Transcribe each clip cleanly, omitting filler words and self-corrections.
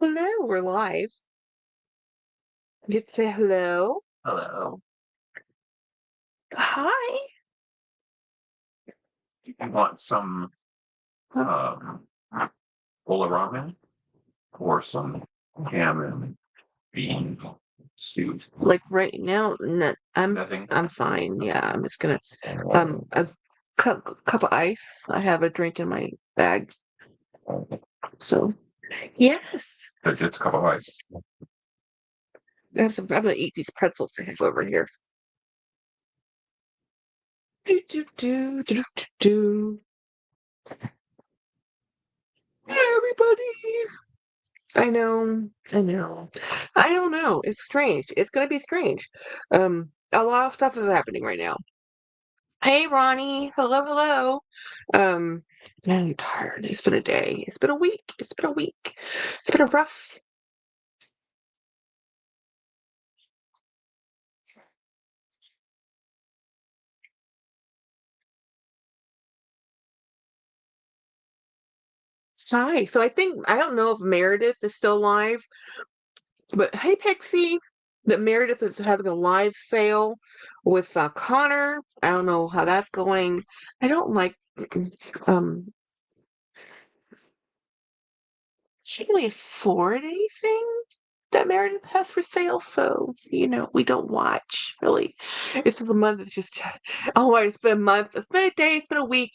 Hello, we're live. Get to say hello. Hello. Hi. You want some bowl of ramen or some ham and bean stew? Like right now, no, Nothing. I'm fine. Okay. Yeah, I'm just gonna a cup of ice. I have a drink in my bag. So yes, It's a cup of ice. I'm gonna eat these pretzels I have over here. Do do do do do do. Hey, everybody. I know. I know. I don't know. It's strange. It's gonna be strange. A lot of stuff is happening right now. Hey, Ronnie. Hello, hello. Um, man, I'm tired. It's been a day. It's been a week. It's been a week. It's been a rough. Hi. So I think I don't know if Meredith is still live, but hey, Pixie. That Meredith is having a live sale with Connor. I don't know how that's going. I don't like. Um, it's only a 4-day thing that Meredith has for sale, so we don't watch really. It's the month. It's just oh, it's been a month. It's been a day. It's been a week.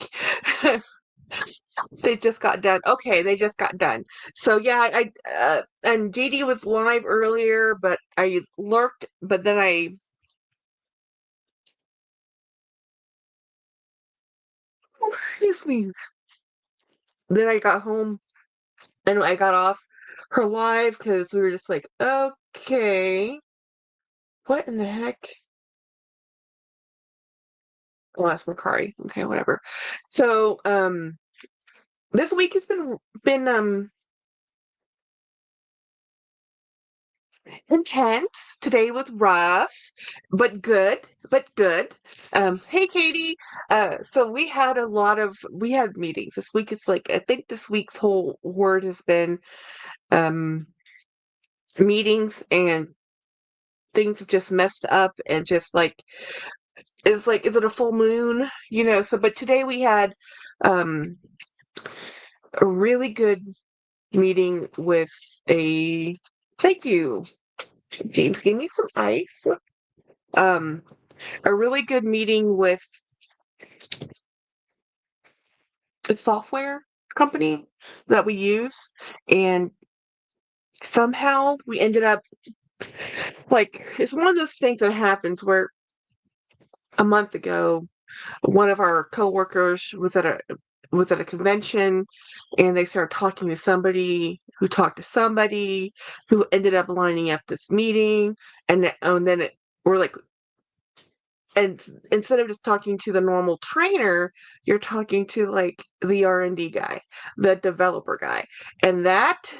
They just got done. Okay, they just got done. So yeah, I and Dee Dee was live earlier, but I lurked. But then excuse me. Then I got home and I got off her live because we were just like, okay, what in the heck? Oh, that's Macari. Okay, whatever. So, this week has been intense. Today was rough, but good, but good. Hey Katie. So we had meetings. This week is like I think this week's whole word has been um meetings and things have just messed up and just like is it a full moon? So but today we had um a really good meeting with a thank you. James gave me some ice. Um, a really good meeting with a software company that we use, and somehow we ended up like it's one of those things that happens where a month ago one of our coworkers was at a convention and they started talking to somebody who talked to somebody who ended up lining up this meeting and then we're like and instead of just talking to the normal trainer, you're talking to like the R&D guy, the developer guy. And that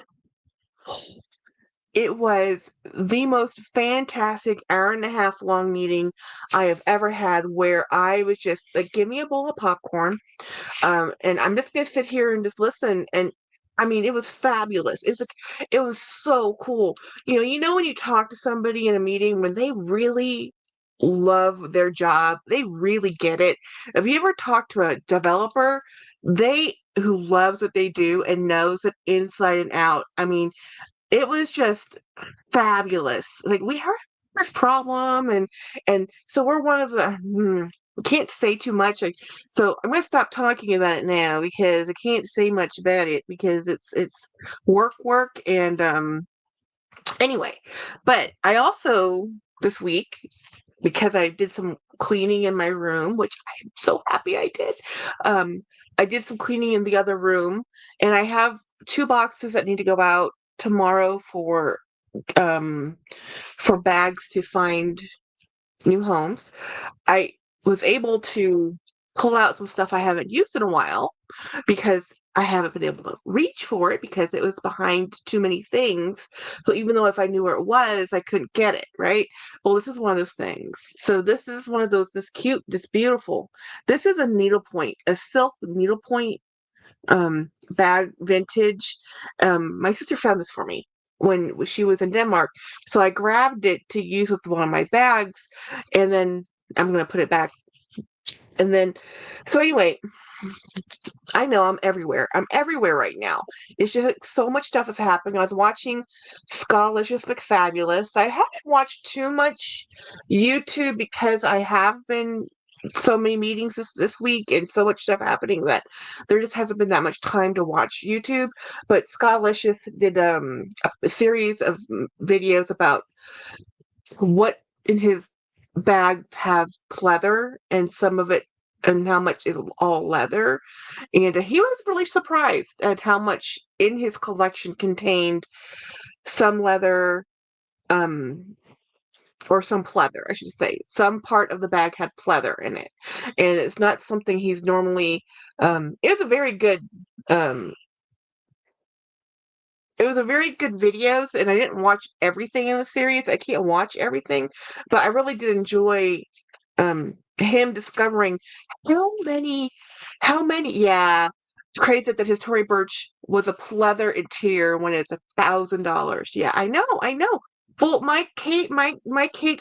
it was the most fantastic hour and a half long meeting I have ever had where I was just like, give me a bowl of popcorn. And I'm just gonna sit here and just listen. And I mean, it was fabulous. It was so cool. When you talk to somebody in a meeting when they really love their job, they really get it. Have you ever talked to a developer? They who loves what they do and knows it inside and out. I mean, it was just fabulous. Like we heard this problem and so we're one of the we can't say too much. So I'm gonna stop talking about it now because I can't say much about it because it's work and anyway. But I also this week because I did some cleaning in my room, which I'm so happy I did. Um, I did some cleaning in the other room, and I have 2 boxes that need to go out tomorrow um, for bags to find new homes. I was able to pull out some stuff I haven't used in a while because I haven't been able to reach for it because it was behind too many things. So even though if I knew where it was, I couldn't get it, right? Well, this is one of those things. So this is one of those, this cute, this beautiful. This is a needlepoint, a silk needlepoint bag vintage. My sister found this for me. when she was in Denmark. So I grabbed it to use with one of my bags, and then I'm gonna put it back. And then, so anyway, I know I'm everywhere. I'm everywhere right now. It's just like, so much stuff is happening. I was watching Scottish McFabulous. I haven't watched too much YouTube because I have been so many meetings this week and so much stuff happening that there just hasn't been that much time to watch YouTube. But Scottlicious did a series of videos about what in his bags have pleather and some of it and how much is all leather. And he was really surprised at how much in his collection contained some leather, um, or some pleather, I should say. Some part of the bag had pleather in it. And it's not something he's normally, it was a very good, um, it was a very good videos, and I didn't watch everything in the series. I can't watch everything, but I really did enjoy him discovering yeah, it's crazy that his Tory Burch was a pleather interior when it's $1,000. Yeah, I know. Well, my Kate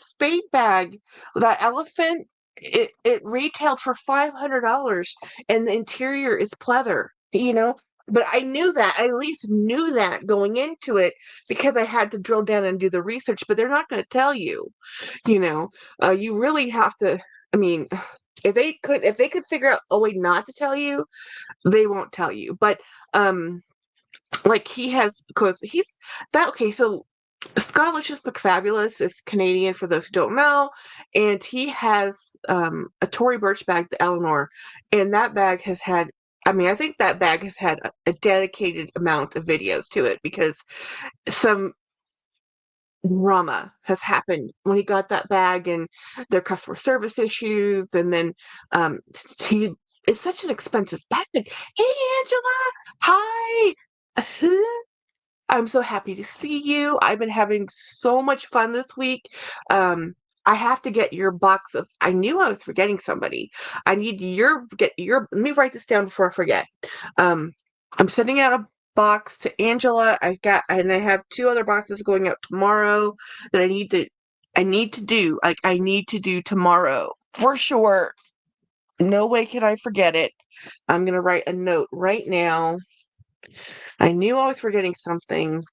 Spade bag, that elephant, it retailed for $500, and the interior is pleather, you know. But I knew that. I at least knew that going into it because I had to drill down and do the research. But they're not going to tell you, you know. You really have to. I mean, if they could figure out a way not to tell you, they won't tell you. But like he has, because he's that okay. So Scottish McFabulous is Canadian for those who don't know, and he has a Tory Burch bag, the Eleanor, and that bag has had. I mean, I think that bag has had a dedicated amount of videos to it because some drama has happened when he got that bag and their customer service issues, and then he it's such an expensive bag. Hey, Angela, hi. I'm so happy to see you. I've been having so much fun this week. Um, I have to get your box of. I knew I was forgetting somebody. I need get your. Let me write this down before I forget. Um, I'm sending out a box to Angela. I have two other boxes going out tomorrow that I need to do. Like I need to do tomorrow for sure. No way can I forget it. I'm gonna write a note right now. I knew I was forgetting something.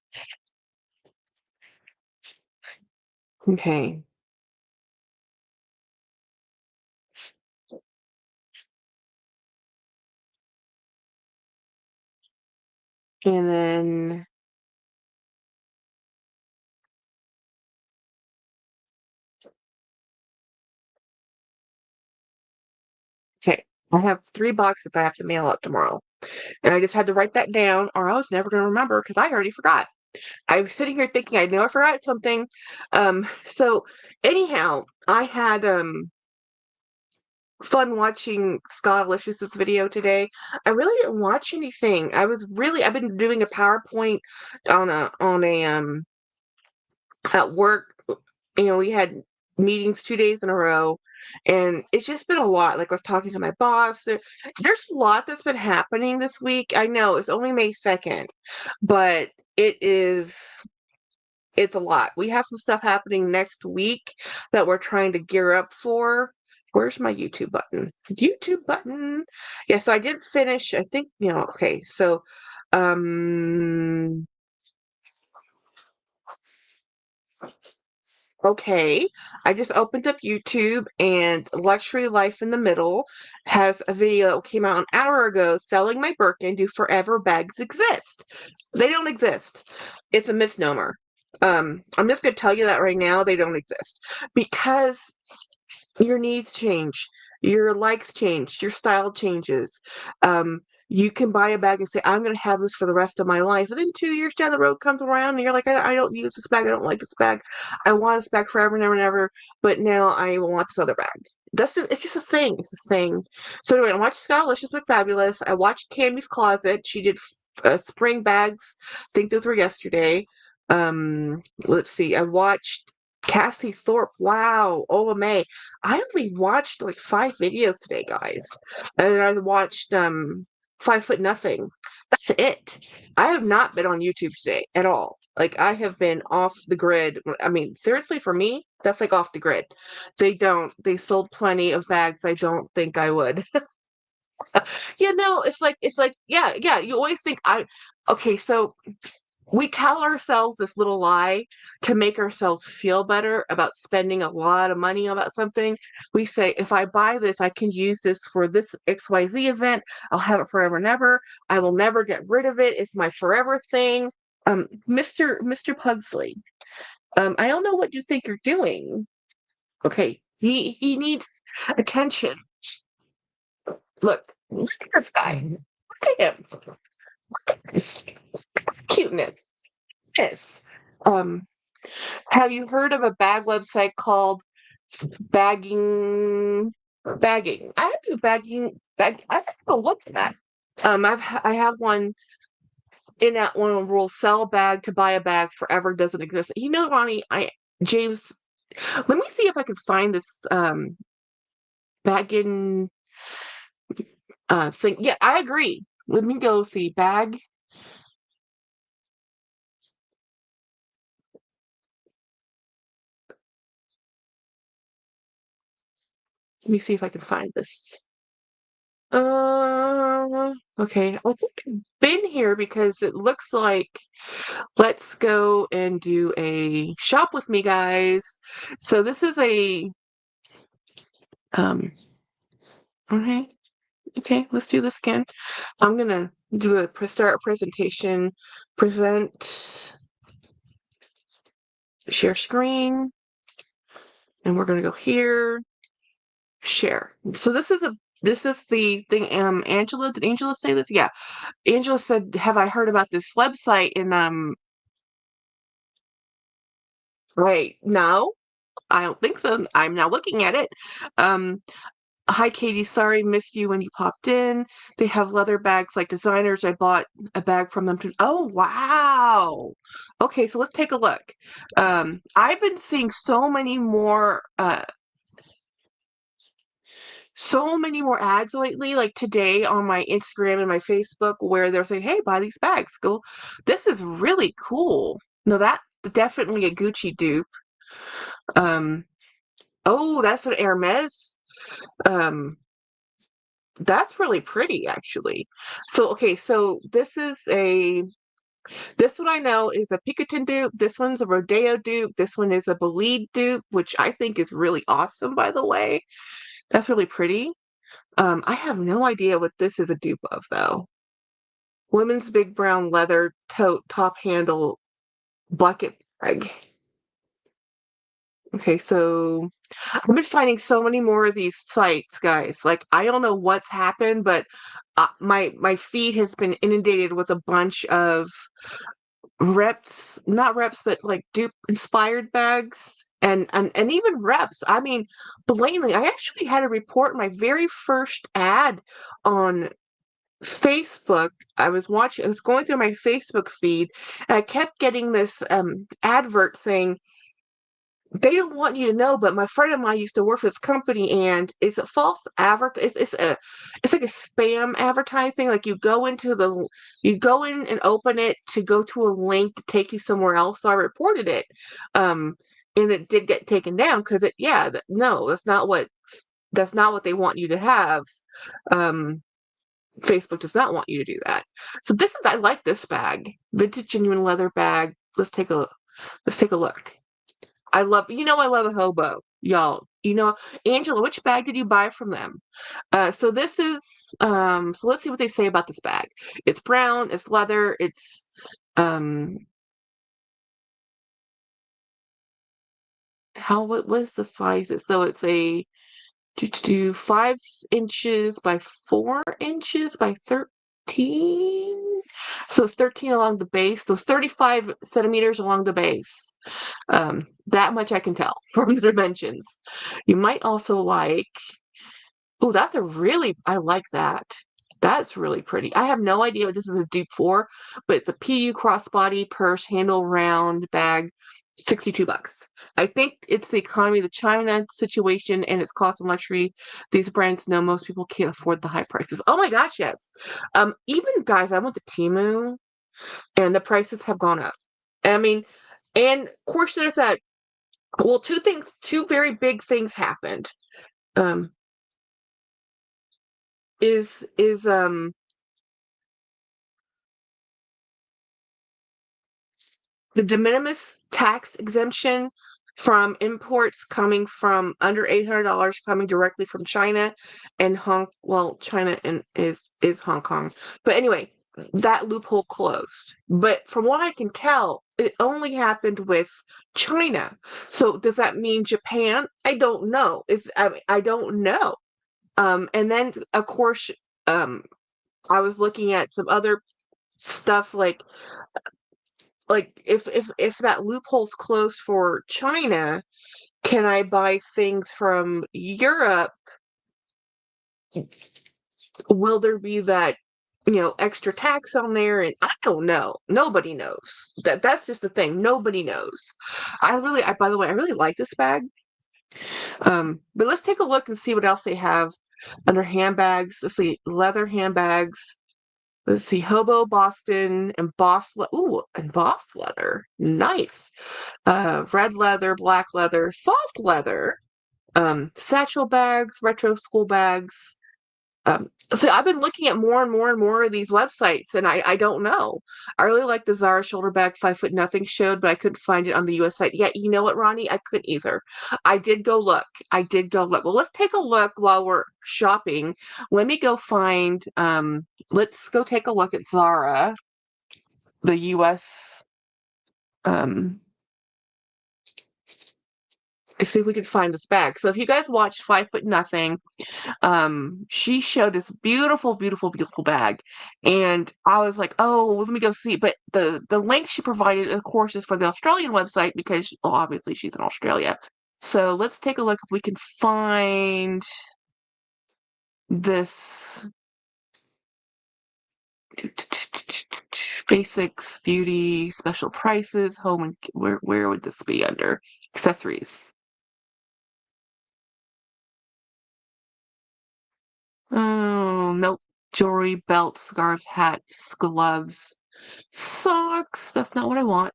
Okay. And then, okay, I have three boxes I have to mail out tomorrow. And I just had to write that down, or I was never going to remember because I already forgot. I was sitting here thinking I know I forgot something. So anyhow, I had fun watching Scott Alicious' video today. I really didn't watch anything. I've been doing a PowerPoint on a at work. You know, we had meetings 2 days in a row, and it's just been a lot. Like I was talking to my boss. There's a lot that's been happening this week. I know it's only May 2nd, but it is it's a lot. We have some stuff happening next week that we're trying to gear up for. Where's my YouTube button? YouTube button. Yeah, so I did finish, I think, okay. So um okay, I just opened up YouTube, and Luxury Life in the Middle has a video that came out an hour ago selling my Birkin. Do forever bags exist? They don't exist. It's a misnomer. I'm just going to tell you that right now. They don't exist because your needs change, your likes change, your style changes. You can buy a bag and say, I'm going to have this for the rest of my life. And then 2 years down the road comes around and you're like, I don't use this bag. I don't like this bag. I want this bag forever and ever and ever. But now I want this other bag. It's just a thing. It's a thing. So anyway, I watched Scott Alicious McFabulous. I watched Cammy's Closet. She did spring bags. I think those were yesterday. Let's see. I watched Cassie Thorpe. Wow. Ola May. I only watched like 5 videos today, guys. And I watched 5 Foot Nothing. That's it. I have not been on YouTube today at all. Like I have been off the grid. I mean, seriously, for me, that's like off the grid. They sold plenty of bags I don't think I would. It's like, yeah, yeah. You always think okay, so we tell ourselves this little lie to make ourselves feel better about spending a lot of money about something. We say, if I buy this, I can use this for this XYZ event. I'll have it forever and ever. I will never get rid of it. It's my forever thing. Mr. Pugsley, I don't know what you think you're doing. Okay. He needs attention. Look at this guy. Look at him. Look at this cuteness. Yes. Um, Have you heard of a bag website called Bagging? Bagging. I have to bagging. Bag. I have to look at that. I have one in that one rule: sell a bag to buy a bag forever doesn't exist. You know, Ronnie, James. Let me see if I can find this bagging thing. Yeah, I agree. Let me go see bag. Let me see if I can find this. Okay. I think I've been here because it looks like let's go and do a shop with me, guys. So this is a um okay, okay, let's do this again. I'm gonna do start a presentation, present, share screen, and we're gonna go here, share. So this is the thing. Angela, did Angela say this? Yeah. Angela said, have I heard about this website? And right, no, I don't think so. I'm now looking at it. Um, Hi, Katie. Sorry, missed you when you popped in. They have leather bags like designers. I bought a bag from them too. Oh, wow. Okay, so let's take a look. I've been seeing so many more ads lately, like today on my Instagram and my Facebook, where they're saying, "Hey, buy these bags." Go. This is really cool. No, that's definitely a Gucci dupe. Um, oh, that's an Hermes. Um, That's really pretty, actually. So, okay, so this one I know is a Picotin dupe. This one's a Rodeo dupe. This one is a Bolide dupe, which I think is really awesome, by the way. That's really pretty. I have no idea what this is a dupe of, though. Women's big brown leather tote top handle bucket bag. Okay, so I've been finding so many more of these sites, guys. Like I don't know what's happened, but my feed has been inundated with a bunch of reps, not reps, but like dupe inspired bags and even reps. I mean, blatantly, I actually had to report my very first ad on Facebook. I was going through my Facebook feed, and I kept getting this advert saying they don't want you to know, but my friend of mine used to work for this company, and it's a false advert. It's like a spam advertising. Like you go in and open it to go to a link to take you somewhere else. So I reported it, um, and it did get taken down because no, that's not what they want you to have. Um, Facebook does not want you to do that. So I like this bag, vintage genuine leather bag. Let's take a look. I love a hobo, y'all. Angela, which bag did you buy from them? So let's see what they say about this bag. It's brown, it's leather, um, what is the sizes? So it's a 5 inches by 4 inches by 13. So it's 13 along the base. So it's 35 centimeters along the base. That much I can tell from the dimensions. You might also like, oh, I like that. That's really pretty. I have no idea what this is a dupe for, but it's a PU crossbody purse handle round bag. $62. I think it's the economy, the China situation, and its cost and luxury. These brands know most people can't afford the high prices. Oh my gosh, yes. Even guys, I went to Temu, and the prices have gone up. I mean, and of course, there's that. Well, two very big things happened. Um, is the de minimis tax exemption from imports coming from under $800 coming directly from China and China and is Hong Kong. But anyway, that loophole closed. But from what I can tell, it only happened with China. So does that mean Japan? I don't know. I don't know. And then of course, um, I was looking at some other stuff like if that loophole's closed for China, can I buy things from Europe? Will there be that extra tax on there? And I don't know. Nobody knows. That's just the thing. Nobody knows. I by the way, I really like this bag. But let's take a look and see what else they have under handbags. Let's see, leather handbags. Let's see, Hobo Boston, embossed leather. Nice. Red leather, black leather, soft leather, satchel bags, retro school bags. So I've been looking at more and more and more of these websites, and I don't know. I really like the Zara shoulder bag 5 foot nothing showed, but I couldn't find it on the US site. Yeah, you know what, Ronnie? I couldn't either. I did go look. I did go look. Well, let's take a look while we're shopping. Let me go find let's go take a look at Zara, the US um see if we can find this bag. So if you guys watched 5 foot nothing, she showed this beautiful, beautiful, beautiful bag, and I was like, oh, let me go see. But the link she provided, of course, is for the Australian website because, well, obviously she's in Australia. So let's take a look if we can find this basics, beauty, special prices, home, and where would this be under accessories? Oh, nope. Jewelry, belts, scarves, hats, gloves, socks. That's not what I want.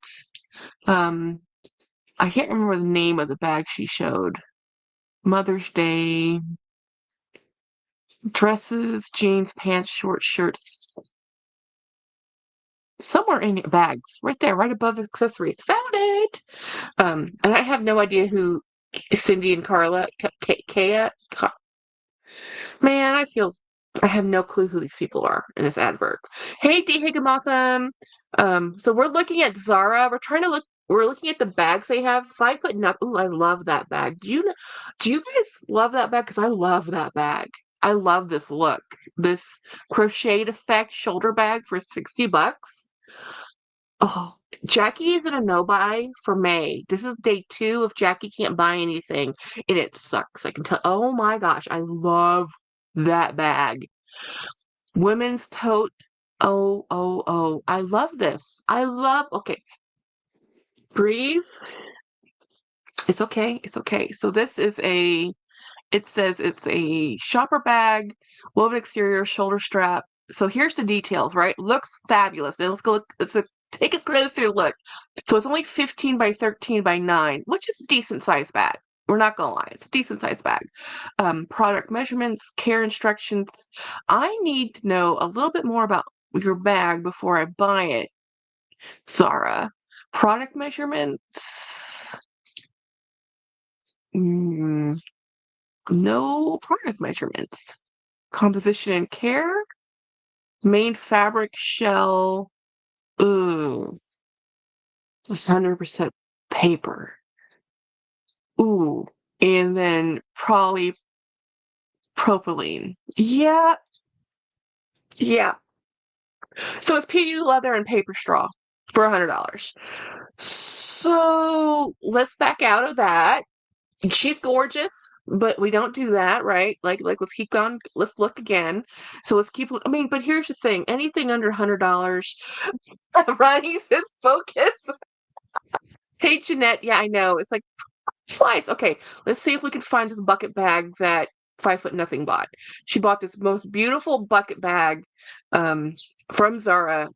Um, I can't remember the name of the bag she showed. Mother's Day, dresses, jeans, pants, short shirts. Somewhere in bags, right there, right above accessories. Found it. And I have no idea who Cindy and Carla, Kaya, man, I have no clue who these people are in this advert. Hey, D. Higginbotham. So we're looking at Zara. We're looking at the bags they have. 5 foot nothing. Ooh, I love that bag. Do you guys love that bag? Because I love that bag. I love this look. This crocheted effect shoulder bag for $60. Oh, Jackie is in a no buy for May. This is day 2 if Jackie can't buy anything, and it sucks. I can tell. Oh my gosh, I love that bag. Women's tote. Oh, oh, oh. I love this. Okay, breathe. It's okay. It's okay. So it says it's a shopper bag, woven exterior, shoulder strap. So here's the details, right? Looks fabulous. Now let's go look. Take a closer look. So it's only 15 by 13 by 9, which is a decent size bag. We're not gonna lie, it's a decent size bag. Product measurements, care instructions. I need to know a little bit more about your bag before I buy it, Zara. Product measurements. Mm, no product measurements. Composition and care. Main fabric shell. Ooh, 100% paper. Ooh, and then polypropylene. Yeah, yeah. So it's PU leather and paper straw for $100. So let's back out of that. She's gorgeous, but we don't do that, right? Like let's keep on. Let's look again. So let's keep. I mean, but here's the thing: anything under $100, Ronnie says focus. Hey, Jeanette. Yeah, I know. It's like flies. Okay, let's see if we can find this bucket bag that 5 foot nothing bought. She bought this most beautiful bucket bag um, from Zara.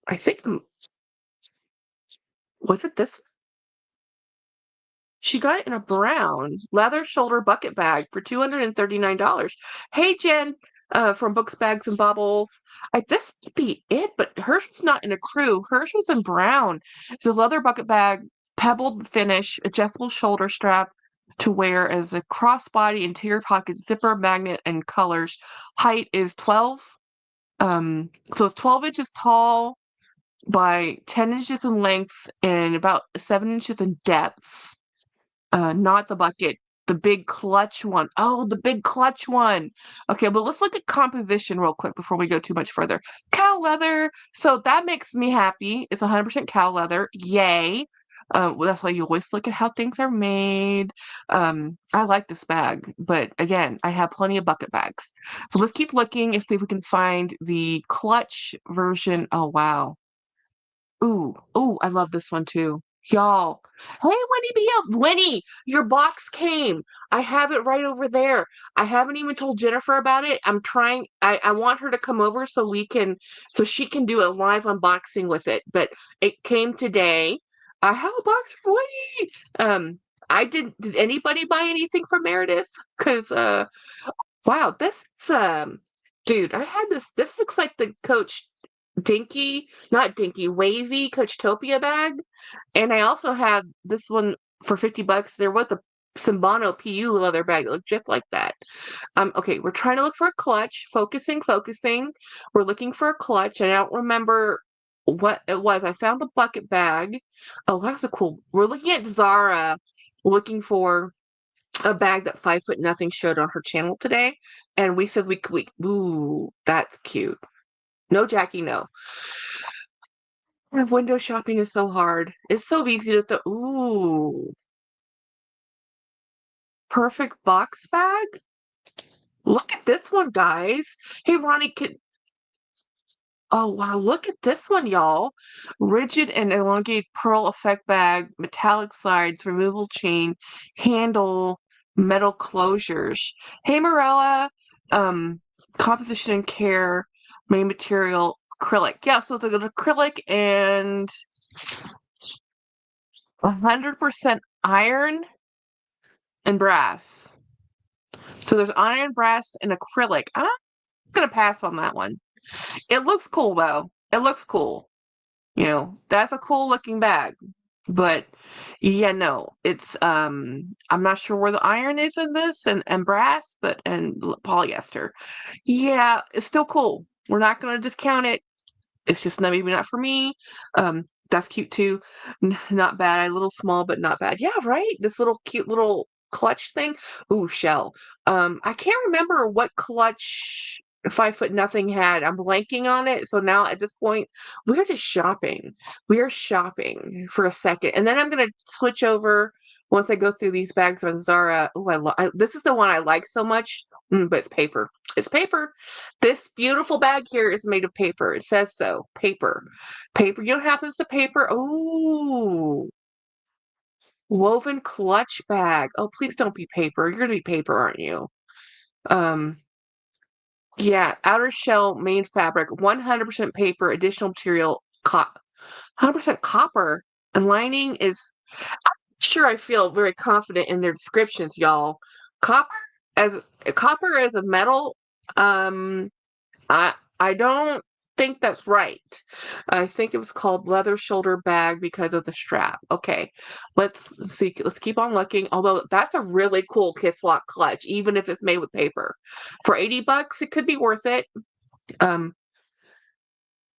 I think, was it this? She got it in a brown leather shoulder bucket bag for $239. Hey, Jen, from Books, Bags, and Bubbles. This could be it, but hers was not in a crew. Hers was in brown. It's a leather bucket bag, pebbled finish, adjustable shoulder strap to wear as a crossbody, interior pocket, zipper, magnet, and colors. Height is 12. So it's 12 inches tall by 10 inches in length and about 7 inches in depth. Not the bucket, the big clutch one. Oh, the big clutch one. Okay, well, let's look at composition real quick before we go too much further. Cow leather. So that makes me happy. It's 100% cow leather. Yay. Well, that's why you always look at how things are made. I like this bag, but again, I have plenty of bucket bags. So let's keep looking and see if we can find the clutch version. Oh, wow. Ooh, I love this one too. Y'all. Hey, Winnie B. Winnie, your box came. I have it right over there. I haven't even told Jennifer about it. I want her to come over so she can do a live unboxing with it. But it came today. I have a box for Winnie. Did anybody buy anything from Meredith? Because wow, dude, I had this looks like the Coach Dinky, not Dinky, Wavy Coachtopia bag. And I also have this one for $50. There was a Simbano PU leather bag that looked just like that. Okay, we're trying to look for a clutch. Focusing. We're looking for a clutch. And I don't remember what it was. I found the bucket bag. Oh, that's a cool. We're looking at Zara, looking for a bag that 5 foot nothing showed on her channel today. And we said ooh, that's cute. No, Jackie, no. Window shopping is so hard. It's so easy ooh, perfect box bag. Look at this one, guys. Hey, Ronnie, oh wow, look at this one, y'all. Rigid and elongated pearl effect bag, metallic sides, removable chain, handle, metal closures. Hey, Morella, um, composition and care, main material, acrylic. Yeah, so it's like an acrylic and 100% iron and brass. So there's iron, brass, and acrylic. I'm gonna pass on that one. It looks cool though. It looks cool. That's a cool looking bag. But yeah, no, it's I'm not sure where the iron is in this and brass, but and polyester. Yeah, it's still cool. We're not gonna discount it. It's just maybe not for me. That's cute too. Not bad. A little small, but not bad. Yeah, right. This little cute little clutch thing. Ooh, shell. I can't remember what clutch 5 foot nothing had. I'm blanking on it. So now at this point, we're just shopping. We're shopping for a second, and then I'm gonna switch over once I go through these bags on Zara. Oh, this is the one I like so much. But it's paper. It's paper. This beautiful bag here is made of paper. It says so. Paper. Paper. You know what happens to paper? Oh, woven clutch bag. Oh, please don't be paper. You're gonna be paper, aren't you? Um, yeah, outer shell, main fabric, 100% paper, additional material, 100% copper, and lining is. Sure, I feel very confident in their descriptions, y'all. Copper copper as a metal. Um, I don't think that's right. I think it was called leather shoulder bag because of the strap. Okay, let's see. Let's keep on looking. Although that's a really cool kiss lock clutch, even if it's made with paper. For $80, it could be worth it. Um,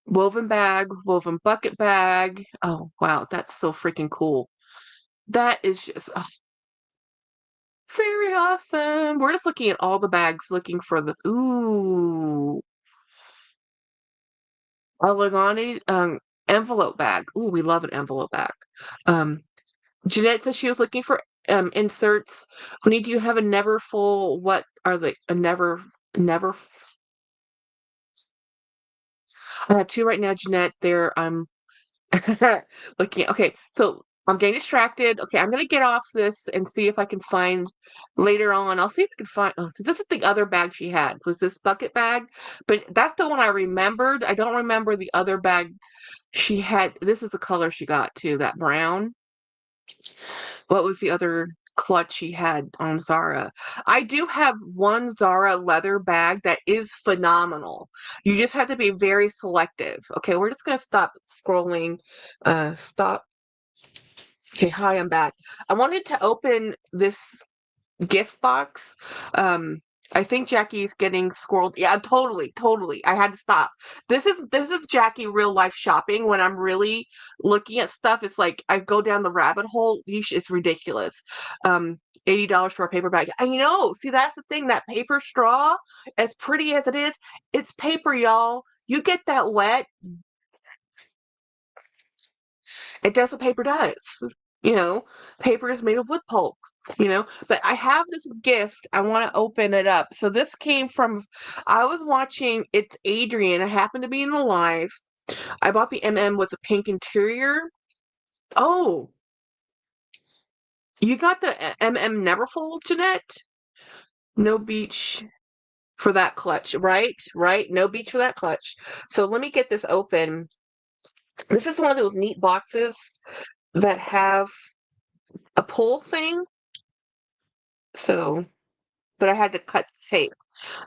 woven bag, woven bucket bag. Oh wow, that's so freaking cool. That is just very awesome. We're just looking at all the bags, looking for this. Ooh, Allegany envelope bag. Ooh, we love an envelope bag. Um, Jeanette says she was looking for inserts. Honey, do you have a never full? What are they? A never. I have two right now, Jeanette. They're looking. Okay, so I'm getting distracted. Okay, I'm gonna get off this and see if I can find later on. I'll see if I can find. Oh, so this is the other bag she had. Was this bucket bag? But that's the one I remembered. I don't remember the other bag she had. This is the color she got too. That brown. What was the other clutch she had on Zara? I do have one Zara leather bag that is phenomenal. You just have to be very selective. Okay, we're just gonna stop scrolling. Stop. Okay, hi, I'm back. I wanted to open this gift box. Um, I think Jackie's getting squirreled. Yeah, totally, totally. I had to stop. This is Jackie real life shopping. When I'm really looking at stuff, it's like I go down the rabbit hole. It's ridiculous. $80 for a paper bag. I know. See, that's the thing. That paper straw, as pretty as it is, it's paper, y'all. You get that wet, it does what paper does. You know, paper is made of wood pulp, But I have this gift. I want to open it up. So this came from, I was watching It's Adrian. I happened to be in the live. I bought the MM with a pink interior. Oh, you got the MM Neverfull, Jeanette? No beach for that clutch, right? Right? No beach for that clutch. So let me get this open. This is one of those neat boxes that have a pull thing. So, but I had to cut the tape.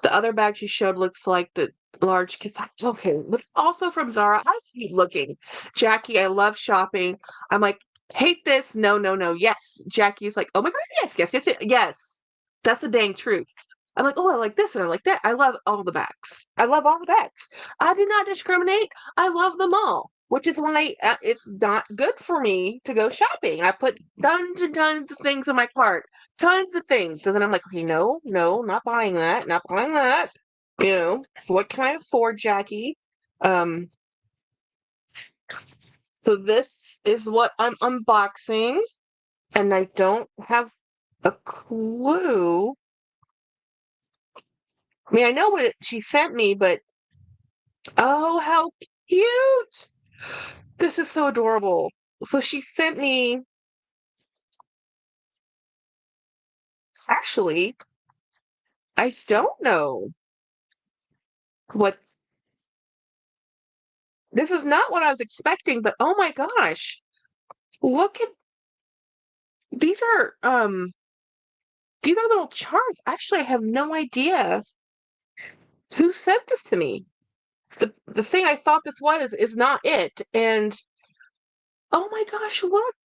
The other bag she showed looks like the large kids. Okay, look, also from Zara. I just keep looking. Jackie, I love shopping. I'm like, hate this. No, no, no. Yes. Jackie's like, oh my God, yes, yes, yes, yes. Yes. That's the dang truth. I'm like, oh, I like this and I like that. I love all the bags. I love all the bags. I do not discriminate. I love them all, which is why it's not good for me to go shopping. I put tons and tons of things in my cart, tons of things. And then I'm like, okay, no, no, not buying that, not buying that. What can I afford, Jackie? Um, so this is what I'm unboxing, and I don't have a clue. I mean, I know what she sent me, but oh, how cute! This is so adorable. So she sent me, actually, I don't know what this is not what I was expecting, but oh my gosh. Look at these are little charms. Actually, I have no idea who sent this to me. The thing I thought this was is not it. And oh my gosh, look.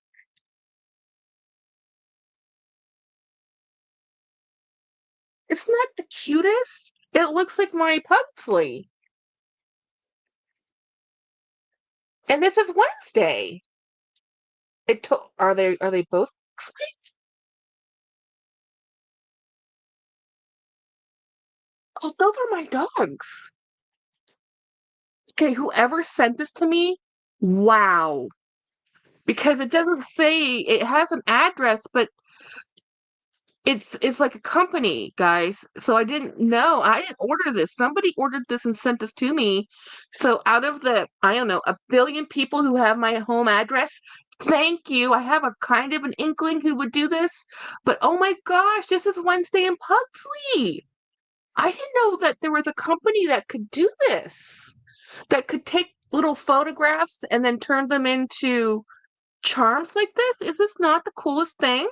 Isn't that the cutest? It looks like my Pugsley. And this is Wednesday. Are they both Pugsleys? Oh, those are my dogs. Okay, whoever sent this to me, wow. Because it doesn't say it has an address, but it's like a company, guys. So I didn't know. I didn't order this. Somebody ordered this and sent this to me. So out of the, I don't know, a billion people who have my home address, thank you. I have a kind of an inkling who would do this. But oh my gosh, this is Wednesday in Pugsley. I didn't know that there was a company that could do this, that could take little photographs and then turn them into charms like this. Is this not the coolest thing?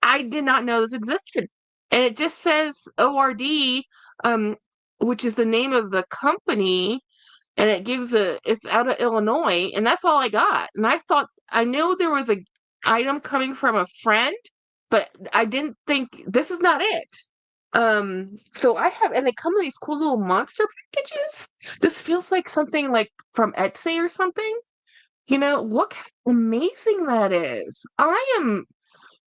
I did not know this existed. And it just says ORD, um, which is the name of the company, and it's out of Illinois, and that's all I got. And I knew there was a item coming from a friend, but I didn't think this is not it. So and they come in these cool little monster packages. This feels like something like from Etsy or something. Look how amazing that is. I am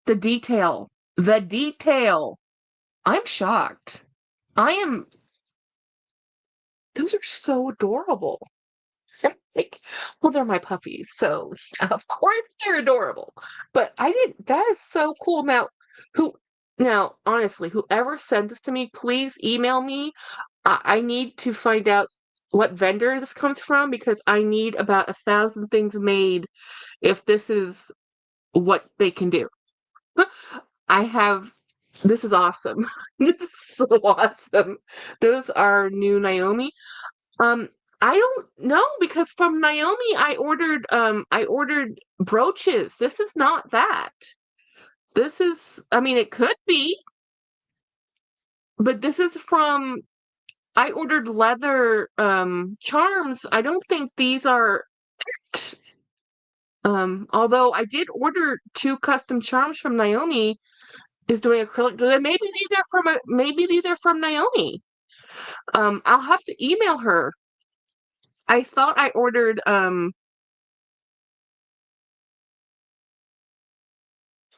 the detail. The detail. I'm shocked. I am. Those are so adorable. Like, well, they're my puppies, so of course they're adorable. But I didn't. That is so cool. Who? Now, honestly, whoever sent this to me, please email me. I need to find out what vendor this comes from because I need about 1,000 things made if this is what they can do. This is awesome. This is so awesome. Those are new Naomi. Um, I don't know because from Naomi I ordered brooches. This is not that. This is, I mean, it could be, but this is from, I ordered leather charms. I don't think these are, although I did order 2 custom charms from Naomi is doing acrylic. Then maybe these are from Naomi. I'll have to email her. I thought I ordered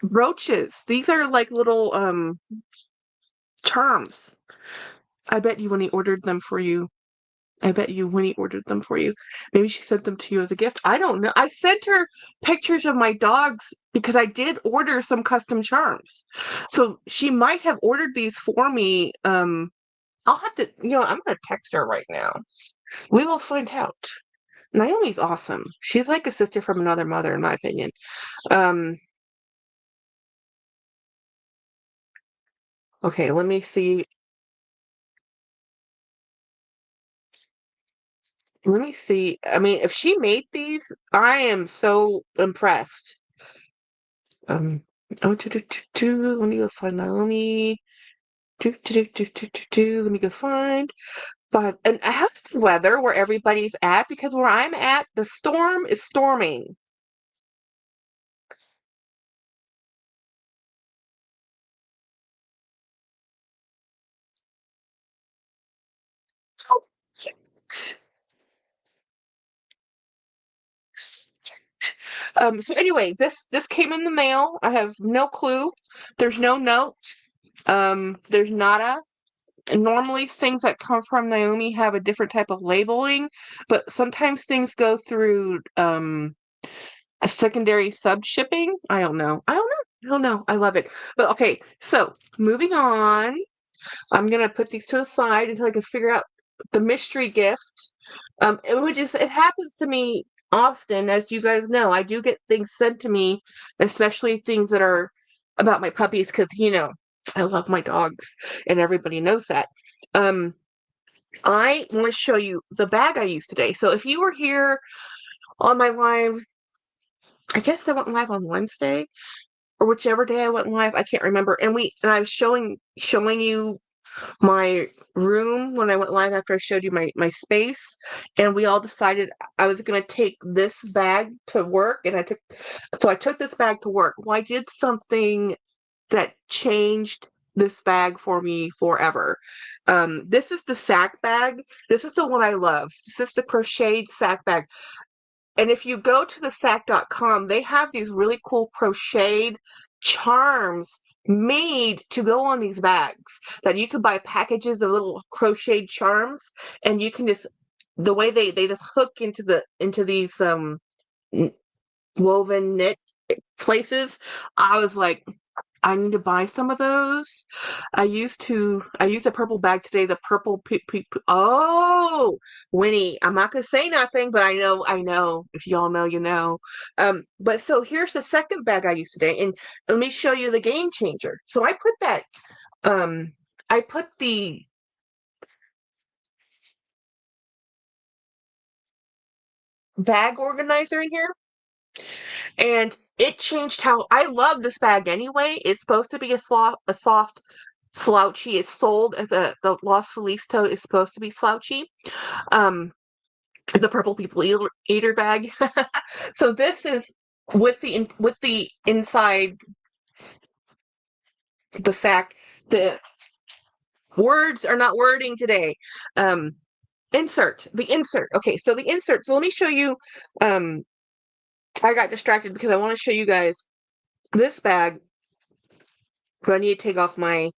brooches. These are like little charms. I bet you Winnie ordered them for you. I bet you Winnie ordered them for you. Maybe she sent them to you as a gift. I don't know. I sent her pictures of my dogs because I did order some custom charms. So she might have ordered these for me. I'll have to, I'm gonna text her right now. We will find out. Naomi's awesome. She's like a sister from another mother, in my opinion. Um, okay, let me see. Let me see. I mean, if she made these, I am so impressed. Um, let me go find Naomi. Let me go find. But and I have the weather where everybody's at because where I'm at, the storm is storming. So anyway, this came in the mail. I have no clue. There's no note. There's nada. And normally things that come from Naomi have a different type of labeling, but sometimes things go through a secondary sub shipping. I don't know. I don't know. I don't know. I love it. But okay, so moving on. I'm gonna put these to the side until I can figure out the mystery gift. It happens to me often, as you guys know. I do get things sent to me, especially things that are about my puppies, because I love my dogs, and everybody knows that. Um, I want to show you the bag I used today. So if you were here on my live, I guess I went live on Wednesday or whichever day I went live, I can't remember. And I was showing you my room when I went live after I showed you my space, and we all decided I was going to take this bag to work, and I took this bag to work. Well, I did something that changed this bag for me forever. This is the sack bag. This is the one I love. This is the crocheted sack bag. And if you go to the sack.com, they have these really cool crocheted charms made to go on these bags that you can buy packages of little crocheted charms, and you can just the way they just hook into these woven knit places. I was like, I need to buy some of those. I used a purple bag today. The purple oh, Winnie, I'm not gonna say nothing, but I know. If y'all know, you know. But so here's the second bag I used today, and let me show you the game changer. So I put the bag organizer in here, and it changed how I love this bag anyway. It's supposed to be a soft slouchy. It's sold as the Los Feliz tote is supposed to be slouchy. Um, the purple eater bag. So this is with the inside the sack. The words are not wording today. Um, the insert. Okay, so the insert. So let me show you. Um, I got distracted because I want to show you guys this bag. But I need to take off my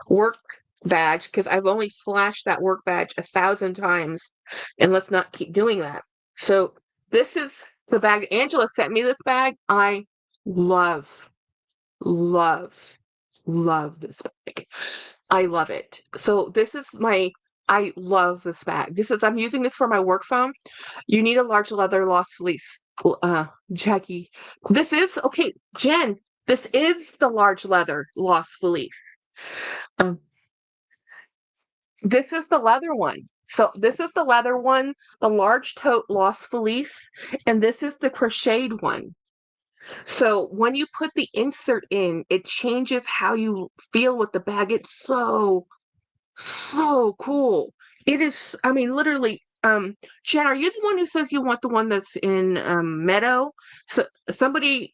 work badge because I've only flashed that work badge 1,000 times, and let's not keep doing that. So this is the bag. Angela sent me this bag. I love, love, love this bag. I love it. So I love this bag. I'm using this for my work phone. You need a large leather Los Feliz. Jackie, this is okay, Jen. This is the large leather lost fleece. Um, this is the leather one. So this is the leather one, the large tote lost fleece, and this is the crocheted one. So when you put the insert in, it changes how you feel with the bag. It's so cool. It is, I mean, literally, Jen, are you the one who says you want the one that's in Meadow? So somebody,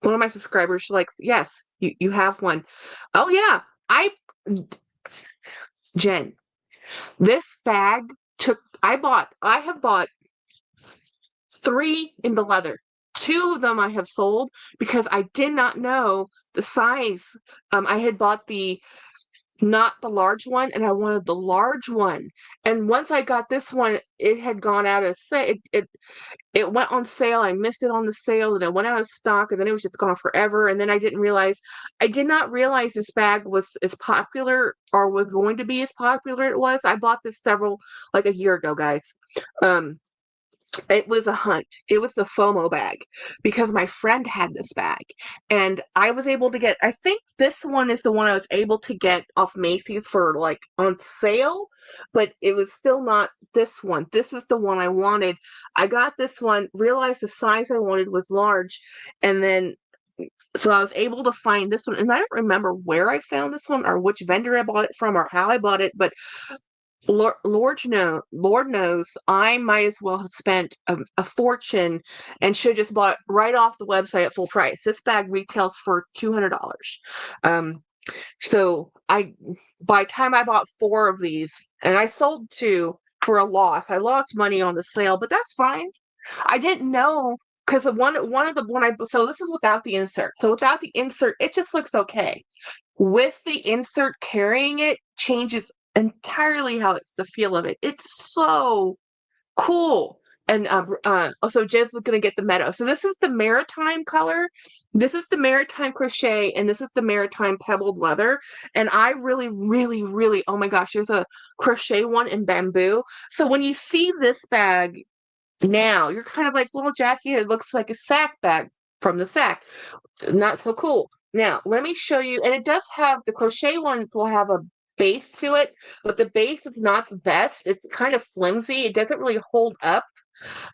one of my subscribers, she's like, yes, you have one. Oh yeah, Jen, this bag I have bought three in the leather. Two of them I have sold because I did not know the size. I had bought not the large one, and I wanted the large one. And once I got this one, it had gone out of sale. It went on sale. I missed it on the sale, and it went out of stock, and then it was just gone forever. And then I did not realize this bag was as popular or was going to be as popular it was. I bought this like a year ago, guys. It was a hunt. It was the FOMO bag because my friend had this bag and I was able to I think this one is the one I was able to get off Macy's for like on sale, but it was still not this one. This is the one I wanted. I got this one, realized the size I wanted was large, and then so I was able to find this one, and I don't remember where I found this one or which vendor I bought it from or how I bought it, but Lord knows, I might as well have spent a fortune and should have just bought right off the website at full price. This bag retails for $200. Um, so by the time I bought four of these, and I sold two for a loss. I lost money on the sale, but that's fine. I didn't know because so this is without the insert. So without the insert, it just looks okay. With the insert carrying it changes entirely how it's the feel of it. It's so cool. And also Jen's gonna get the meadow. So this is the maritime color, this is the maritime crochet, and this is the maritime pebbled leather. And I really, really, really, oh my gosh, there's a crochet one in bamboo. So when you see this bag now, you're kind of like, little Jackie, it looks like a sack bag from the sack. Not so cool. Now, let me show you, and it does have, the crochet ones will have a base to it, but the base is not the best. It's kind of flimsy. It doesn't really hold up.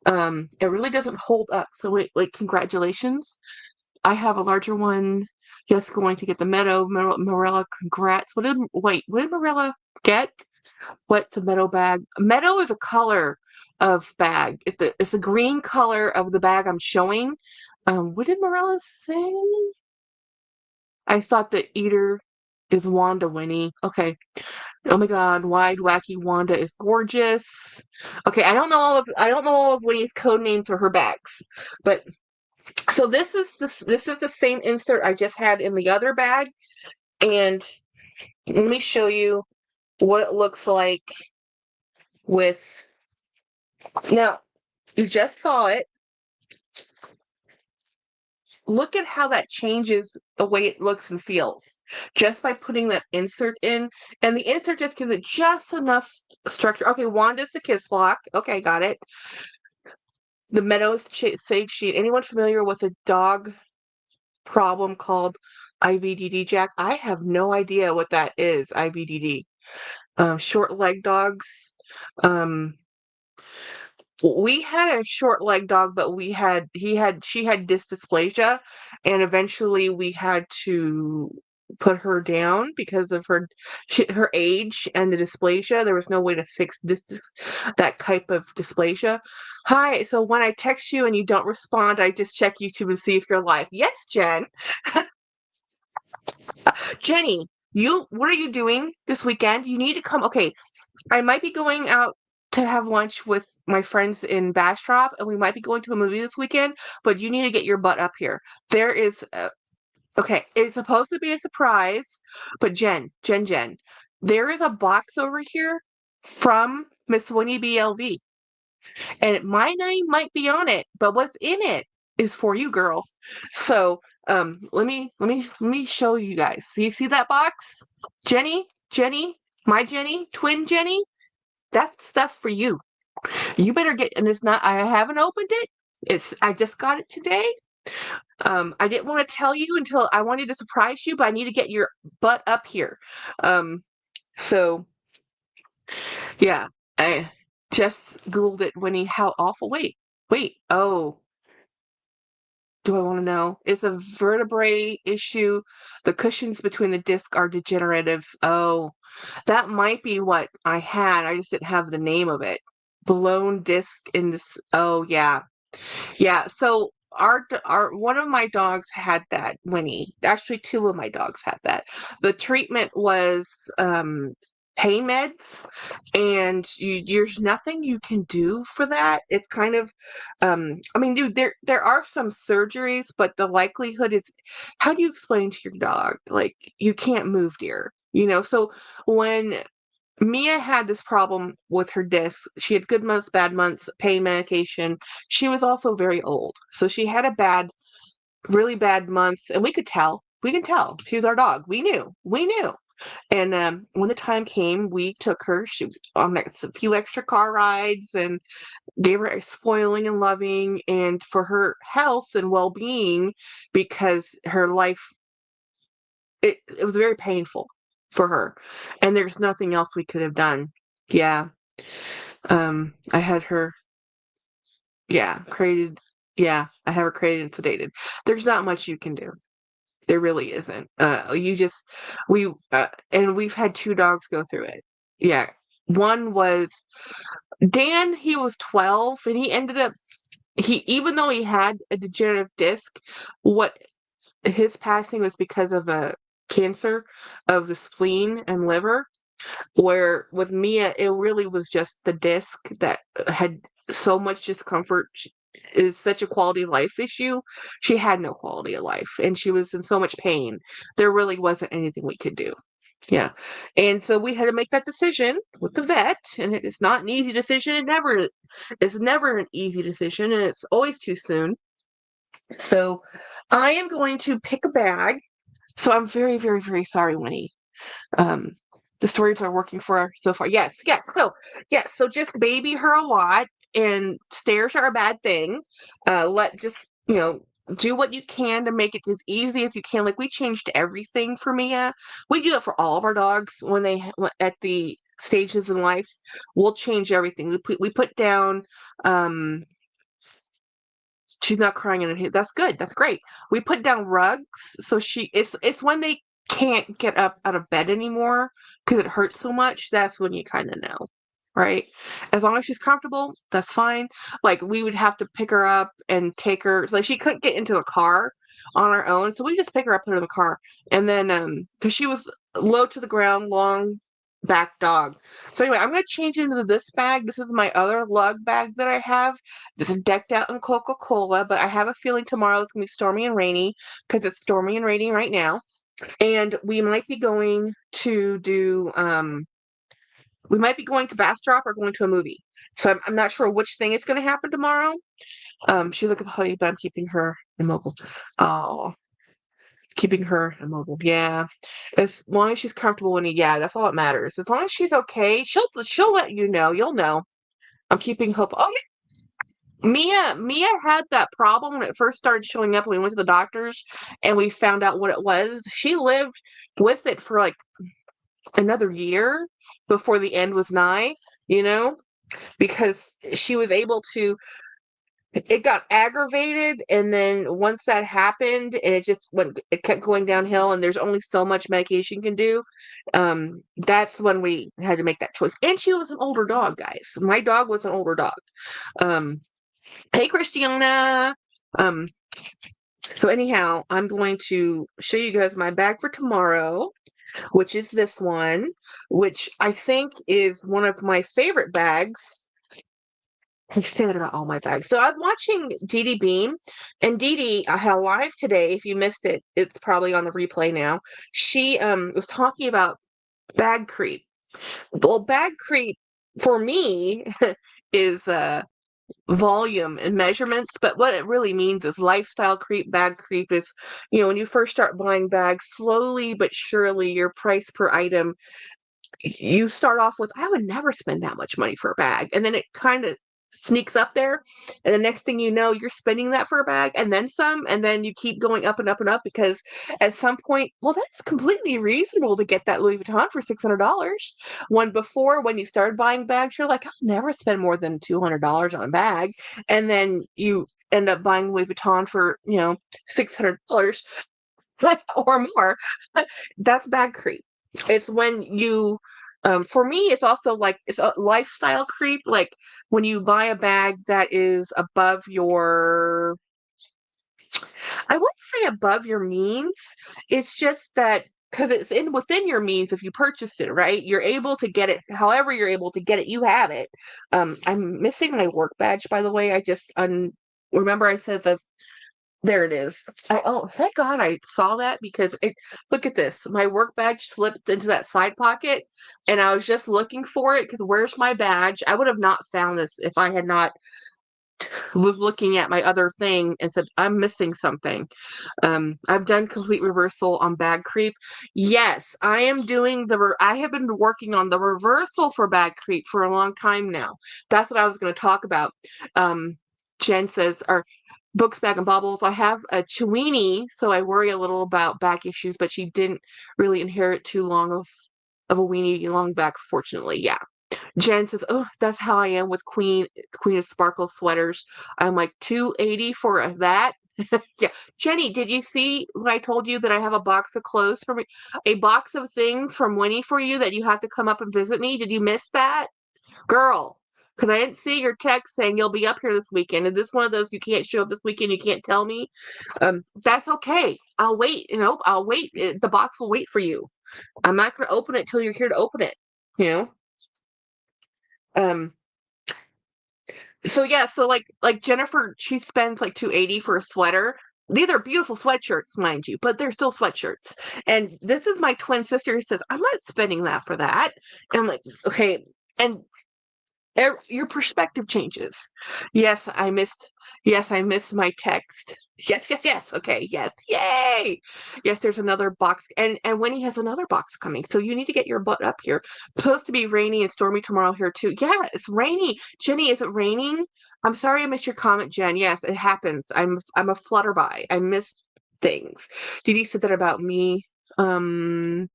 It really doesn't hold up. So wait, congratulations. I have a larger one. Just going to get the meadow. Morella, congrats. What did Morella get? What's a meadow bag? Meadow is a color of bag. It's the green color of the bag I'm showing. What did Morella say? I thought the eater is Wanda Winnie. Okay. Oh my God, wide wacky Wanda is gorgeous. Okay, I don't know all of Winnie's code names for her bags, but so this is the same insert I just had in the other bag, and let me show you what it looks like with. Now, you just saw it. Look at how that changes the way it looks and feels just by putting that insert in. And the insert just gives it just enough structure. Okay, Wanda's the kiss lock. Okay, got it. The Meadows Sage Sheet. Anyone familiar with a dog problem called IBDD, Jack? I have no idea what that is, IBDD. Short leg dogs. Um, we had a short leg dog, but she had disc dysplasia, and eventually we had to put her down because of her age and the dysplasia. There was no way to fix that type of dysplasia. Hi, so when I text you and you don't respond, I just check YouTube and see if you're live. Yes, Jen. Jenny, what are you doing this weekend? You need to come. Okay, I might be going out to have lunch with my friends in Bastrop, and we might be going to a movie this weekend, but you need to get your butt up here. There is, okay, it's supposed to be a surprise, but Jen, there is a box over here from Miss Winnie BLV, and my name might be on it, but what's in it is for you, girl. So, let me show you guys. See that box? Jenny, my Jenny, twin Jenny? That's stuff for you. You better get, and it's not, I haven't opened it, I just got it today. I didn't want to tell you until I wanted to surprise you, but I need to get your butt up here. So yeah, I just Googled it, Winnie. How awful. Wait. Oh, do I want to know? It's a vertebrae issue. The cushions between the disc are degenerative. Oh, that might be what I had. I just didn't have the name of it. Blown disc in this. Oh, yeah. Yeah, so our one of my dogs had that, Winnie. Actually, two of my dogs had that. The treatment was pain meds, and there's nothing you can do for that. It's kind of, I mean, dude, there are some surgeries, but the likelihood is, how do you explain to your dog, like, you can't move, dear? So when Mia had this problem with her disc. She had good months, bad months, pain medication. She was also very old. So she had a really bad month, and we could tell. We can tell. She was our dog. We knew. We knew. And when the time came, we took her. She on a few extra car rides, and they were spoiling and loving, and for her health and well-being, because her life, it was very painful for her, and there's nothing else we could have done. Yeah. I had her, yeah, created, yeah, I have her created and sedated. There's not much you can do. There really isn't. And we've had two dogs go through it. Yeah. One was Dan, he was 12, and he ended up, even though he had a degenerative disc, what his passing was because of a cancer of the spleen and liver. Where with Mia, it really was just the disc that had so much discomfort. Is such a quality of life issue. She had no quality of life, and she was in so much pain. There really wasn't anything we could do. Yeah. And so we had to make that decision with the vet, and it is not an easy decision. It's never an easy decision, and it's always too soon. So I am going to pick a bag. So I'm very, very, very sorry, Winnie. Um, the stories are working for her so far. Yes. So just baby her a lot, and stairs are a bad thing. Let just do what you can to make it as easy as you can. Like, we changed everything for Mia. We do it for all of our dogs when at the stages in life. We'll change everything. We put down. She's not crying in it. That's good. That's great. We put down rugs, so it's when they can't get up out of bed anymore because it hurts so much. That's when you kind of know, right? As long as she's comfortable, that's fine. Like, we would have to pick her up and take her. Like, she couldn't get into the car on her own, so we just pick her up, put her in the car, and then because she was low to the ground, long back dog. So anyway, I'm gonna change into this bag. This is my other lug bag that I have. This is decked out in Coca-Cola, but I have a feeling tomorrow it's going to be stormy and rainy because it's stormy and rainy right now. And we might be going to Bastrop or going to a movie. So I'm not sure which thing is going to happen tomorrow. She's like a puppy, but I'm keeping her immobile. Oh, keeping her immobile. Yeah. As long as she's comfortable and yeah, that's all that matters. As long as she's okay, she'll let you know. You'll know. I'm keeping hope. Oh, Mia had that problem when it first started showing up. We went to the doctors and we found out what it was. She lived with it for like another year before the end was nigh, because she was able to, it got aggravated, and then once that happened and it kept going downhill, and there's only so much medication you can do. That's when we had to make that choice. And she was an older dog, guys. My dog was an older dog. Um, Hey, Christiana. Um, so anyhow, I'm going to show you guys my bag for tomorrow, which is this one, which I think is one of my favorite bags. I say that about all my bags. So I was watching Dee Dee Beam, and Dee Dee, I had live today. If you missed it, it's probably on the replay now. She was talking about bag creep. Well, bag creep for me is volume and measurements, but what it really means is lifestyle creep. Bag creep is, when you first start buying bags, slowly but surely your price per item, you start off with, I would never spend that much money for a bag, and then it kind of sneaks up there, and the next thing you know, you're spending that for a bag and then some, and then you keep going up and up and up because at some point, well, that's completely reasonable to get that Louis Vuitton for $600. When before, when you started buying bags, you're like, I'll never spend more than $200 on a bag, and then you end up buying Louis Vuitton for $600 or more. That's bag creep. It's when you for me, it's also like it's a lifestyle creep. Like when you buy a bag that is above your, I wouldn't say above your means. It's just that because it's in within your means if you purchased it, right? You're able to get it however you're able to get it. You have it. I'm missing my work badge, by the way. I just remember I said this. There it is. Oh, thank God I saw that because look at this. My work badge slipped into that side pocket and I was just looking for it because where's my badge? I would have not found this if I had not was looking at my other thing and said, I'm missing something. I've done complete reversal on bag creep. Yes, I am doing I have been working on the reversal for bag creep for a long time now. That's what I was going to talk about. Jen says, or books, bag, and baubles. I have a Chewini, so I worry a little about back issues, but she didn't really inherit too long of a weenie long back, fortunately. Yeah. Jen says, "Oh, that's how I am with Queen of Sparkle sweaters. I'm like 280 for that." Yeah, Jenny, did you see when I told you that I have a box of clothes for me, a box of things from Winnie for you that you have to come up and visit me? Did you miss that, girl? Because I didn't see your text saying you'll be up here this weekend. Is this one of those you can't show up this weekend? You can't tell me. That's okay. I'll wait. I'll wait. The box will wait for you. I'm not going to open it till you're here to open it. You know. Um, So yeah, so like Jennifer, she spends like 280 for a sweater. These are beautiful sweatshirts, mind you, but they're still sweatshirts. And this is my twin sister who says, I'm not spending that for that. And I'm like, okay. And your perspective changes. Yes, I missed. Yes, I missed my text. Yes, yes, yes. Okay, yes, yay. Yes, there's another box, and Winnie has another box coming. So you need to get your butt up here. It's supposed to be rainy and stormy tomorrow here too. Yeah, it's rainy. Jenny, is it raining? I'm sorry I missed your comment, Jen. Yes, it happens. I'm a flutterby. I miss things. Did you say that about me? Um,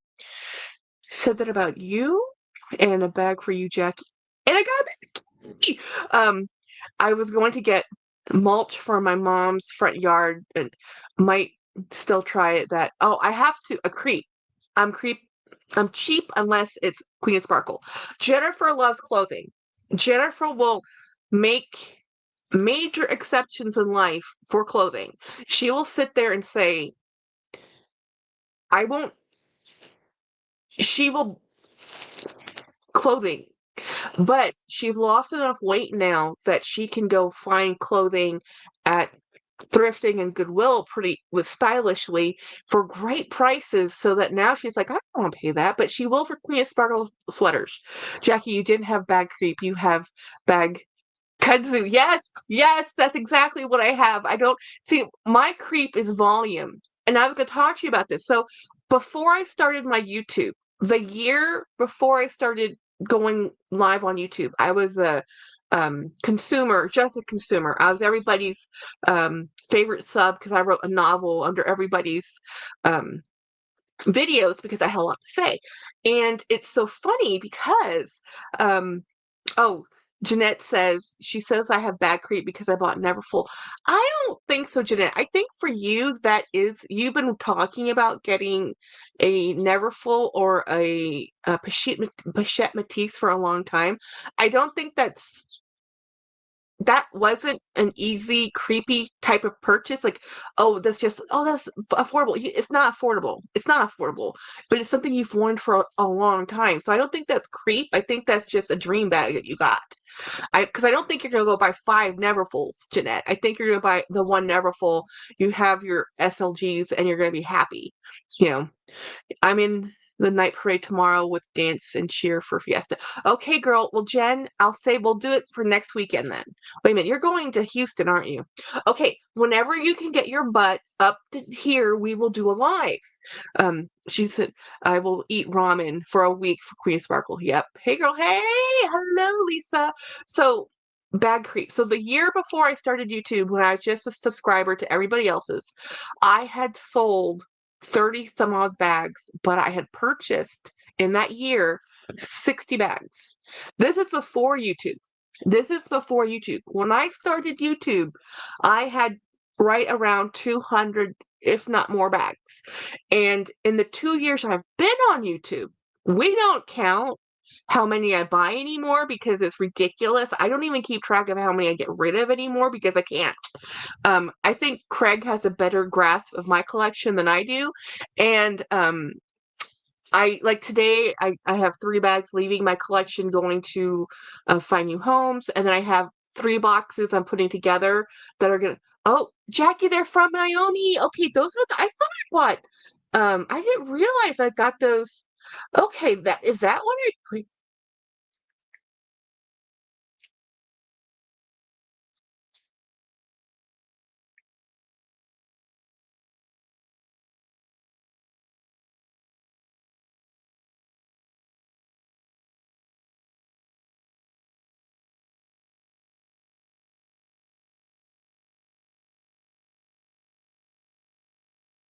said that about you, and a bag for you, Jackie. And I got um, I was going to get mulch for my mom's front yard and might still try it that. Oh, I have to a creep. I'm creep. I'm cheap unless it's Queen of Sparkle. Jennifer loves clothing. Jennifer will make major exceptions in life for clothing. She will sit there and say, I won't, she will clothing. But she's lost enough weight now that she can go find clothing at thrifting and Goodwill pretty with stylishly for great prices so that now she's like, I don't want to pay that, but she will for Queen of Sparkle sweaters. Jackie, you didn't have bag creep, you have bag kudzu. Yes, yes, that's exactly what I have. I don't see my creep is volume. And I was gonna talk to you about this. So before I started my YouTube, the year before I started going live on YouTube, I was a consumer, just a consumer. I was everybody's favorite sub because I wrote a novel under everybody's um, videos because I had a lot to say. And it's so funny because, oh, Jeanette says, she says I have bad creep because I bought Neverfull. I don't think so, Jeanette. I think for you, that is, you've been talking about getting a Neverfull or a Pochette Matisse for a long time. I don't think that wasn't an easy, creepy type of purchase. Like, oh, that's affordable. It's not affordable. It's not affordable, but it's something you've wanted for a long time. So I don't think that's creep. I think that's just a dream bag that you got. Because I don't think you're gonna go buy 5 Neverfulls, Jeanette. I think you're gonna buy the one Neverfull. You have your SLGs, and you're gonna be happy. You know. I'm in the night parade tomorrow with dance and cheer for Fiesta. Okay, girl. Well, Jen, I'll say we'll do it for next weekend then. Wait a minute. You're going to Houston, aren't you? Okay. Whenever you can get your butt up to here, we will do a live. She said, I will eat ramen for a week for Queen Sparkle. Yep. Hey, girl. Hey. Hello, Lisa. So, bag creep. So the year before I started YouTube, when I was just a subscriber to everybody else's, I had sold 30 some odd bags, but I had purchased in that year 60 bags. This is before YouTube. This is before YouTube. When I started YouTube, I had right around 200, if not more bags. And in the 2 years I've been on YouTube, we don't count how many I buy anymore because it's ridiculous. I don't even keep track of how many I get rid of anymore because I can't. I think Craig has a better grasp of my collection than I do. And I like today, I have 3 bags leaving my collection going to find new homes. And then I have 3 boxes I'm putting together that are going to. Oh, Jackie, they're from Naomi. Okay, those are I thought I bought. I didn't realize I got those. Okay, that is that one I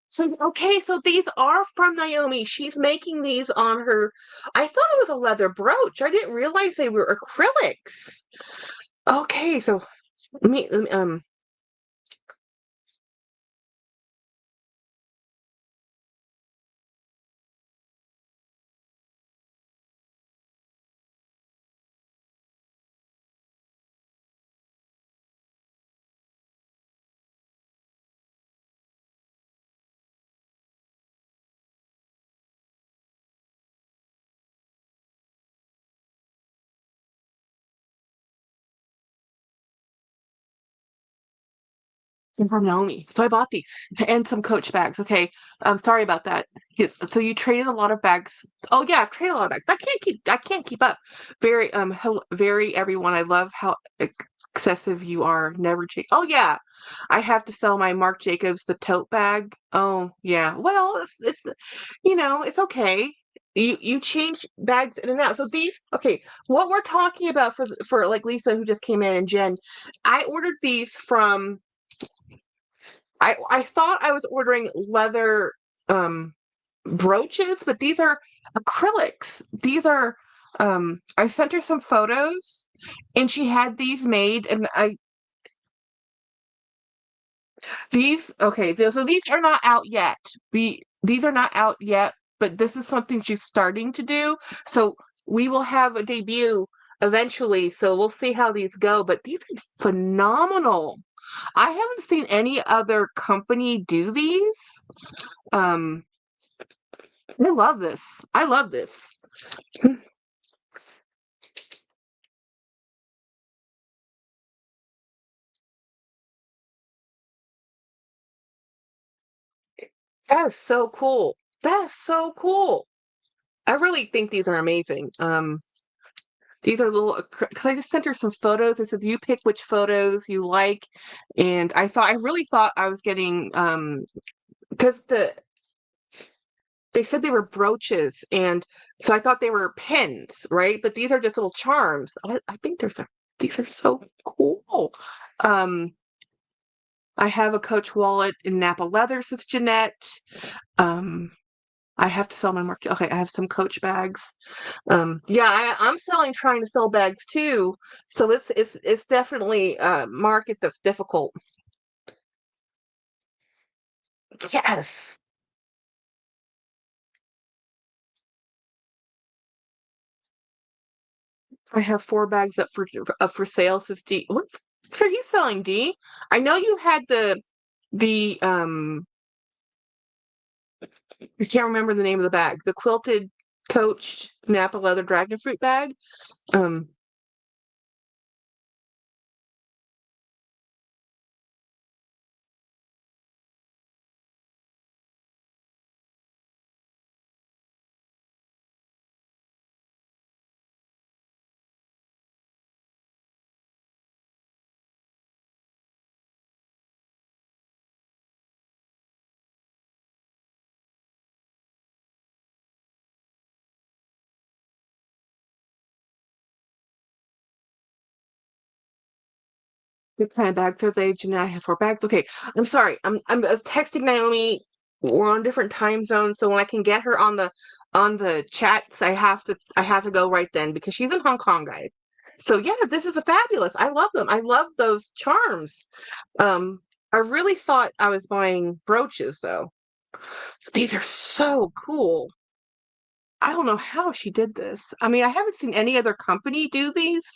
So okay, so these are from Naomi. She's making these on her. I thought it was a leather brooch. I didn't realize they were acrylics. Okay, so let me from Naomi. So I bought these and some Coach bags. Okay, I'm sorry about that. Yes, so you traded a lot of bags. Oh yeah, I've traded a lot of bags. I can't keep up. Very very everyone. I love how excessive you are. Never change. Oh yeah, I have to sell my Marc Jacobs the tote bag. Oh yeah. Well, it's it's okay. You change bags in and out. So these okay. What we're talking about for like Lisa who just came in and Jen, I ordered these from I thought I was ordering leather brooches, but these are acrylics. These are I sent her some photos and she had these made and I these okay, so these are not out yet. These are not out yet, but this is something she's starting to do. So we will have a debut eventually, so we'll see how these go, but these are phenomenal. I haven't seen any other company do these. Um, I love this. I love this. That is so cool. That is so cool. I really think these are amazing. These are little because I just sent her some photos. It says you pick which photos you like, and I really thought I was getting because they said they were brooches, and so I thought they were pins, right? But these are just little charms. I think these are so cool. Um, I have a Coach wallet in Napa leather, says Jeanette. Um, I have to sell my market. Okay, I have some Coach bags. Yeah, I'm trying to sell bags too. So it's definitely a market that's difficult. Yes, I have 4 bags up for sale, says D. What are you selling, D? I know you had the I can't remember the name of the bag. The quilted Coach Napa leather dragon fruit bag. Um, What kind of bags are they? Jeanette, I have 4 bags. Okay, I'm sorry. I'm texting Naomi. We're on different time zones, so when I can get her on the chats, I have to go right then because she's in Hong Kong, guys. So yeah, this is a fabulous. I love them. I love those charms. Um, I really thought I was buying brooches though. These are so cool. I don't know how she did this. I mean, I haven't seen any other company do these.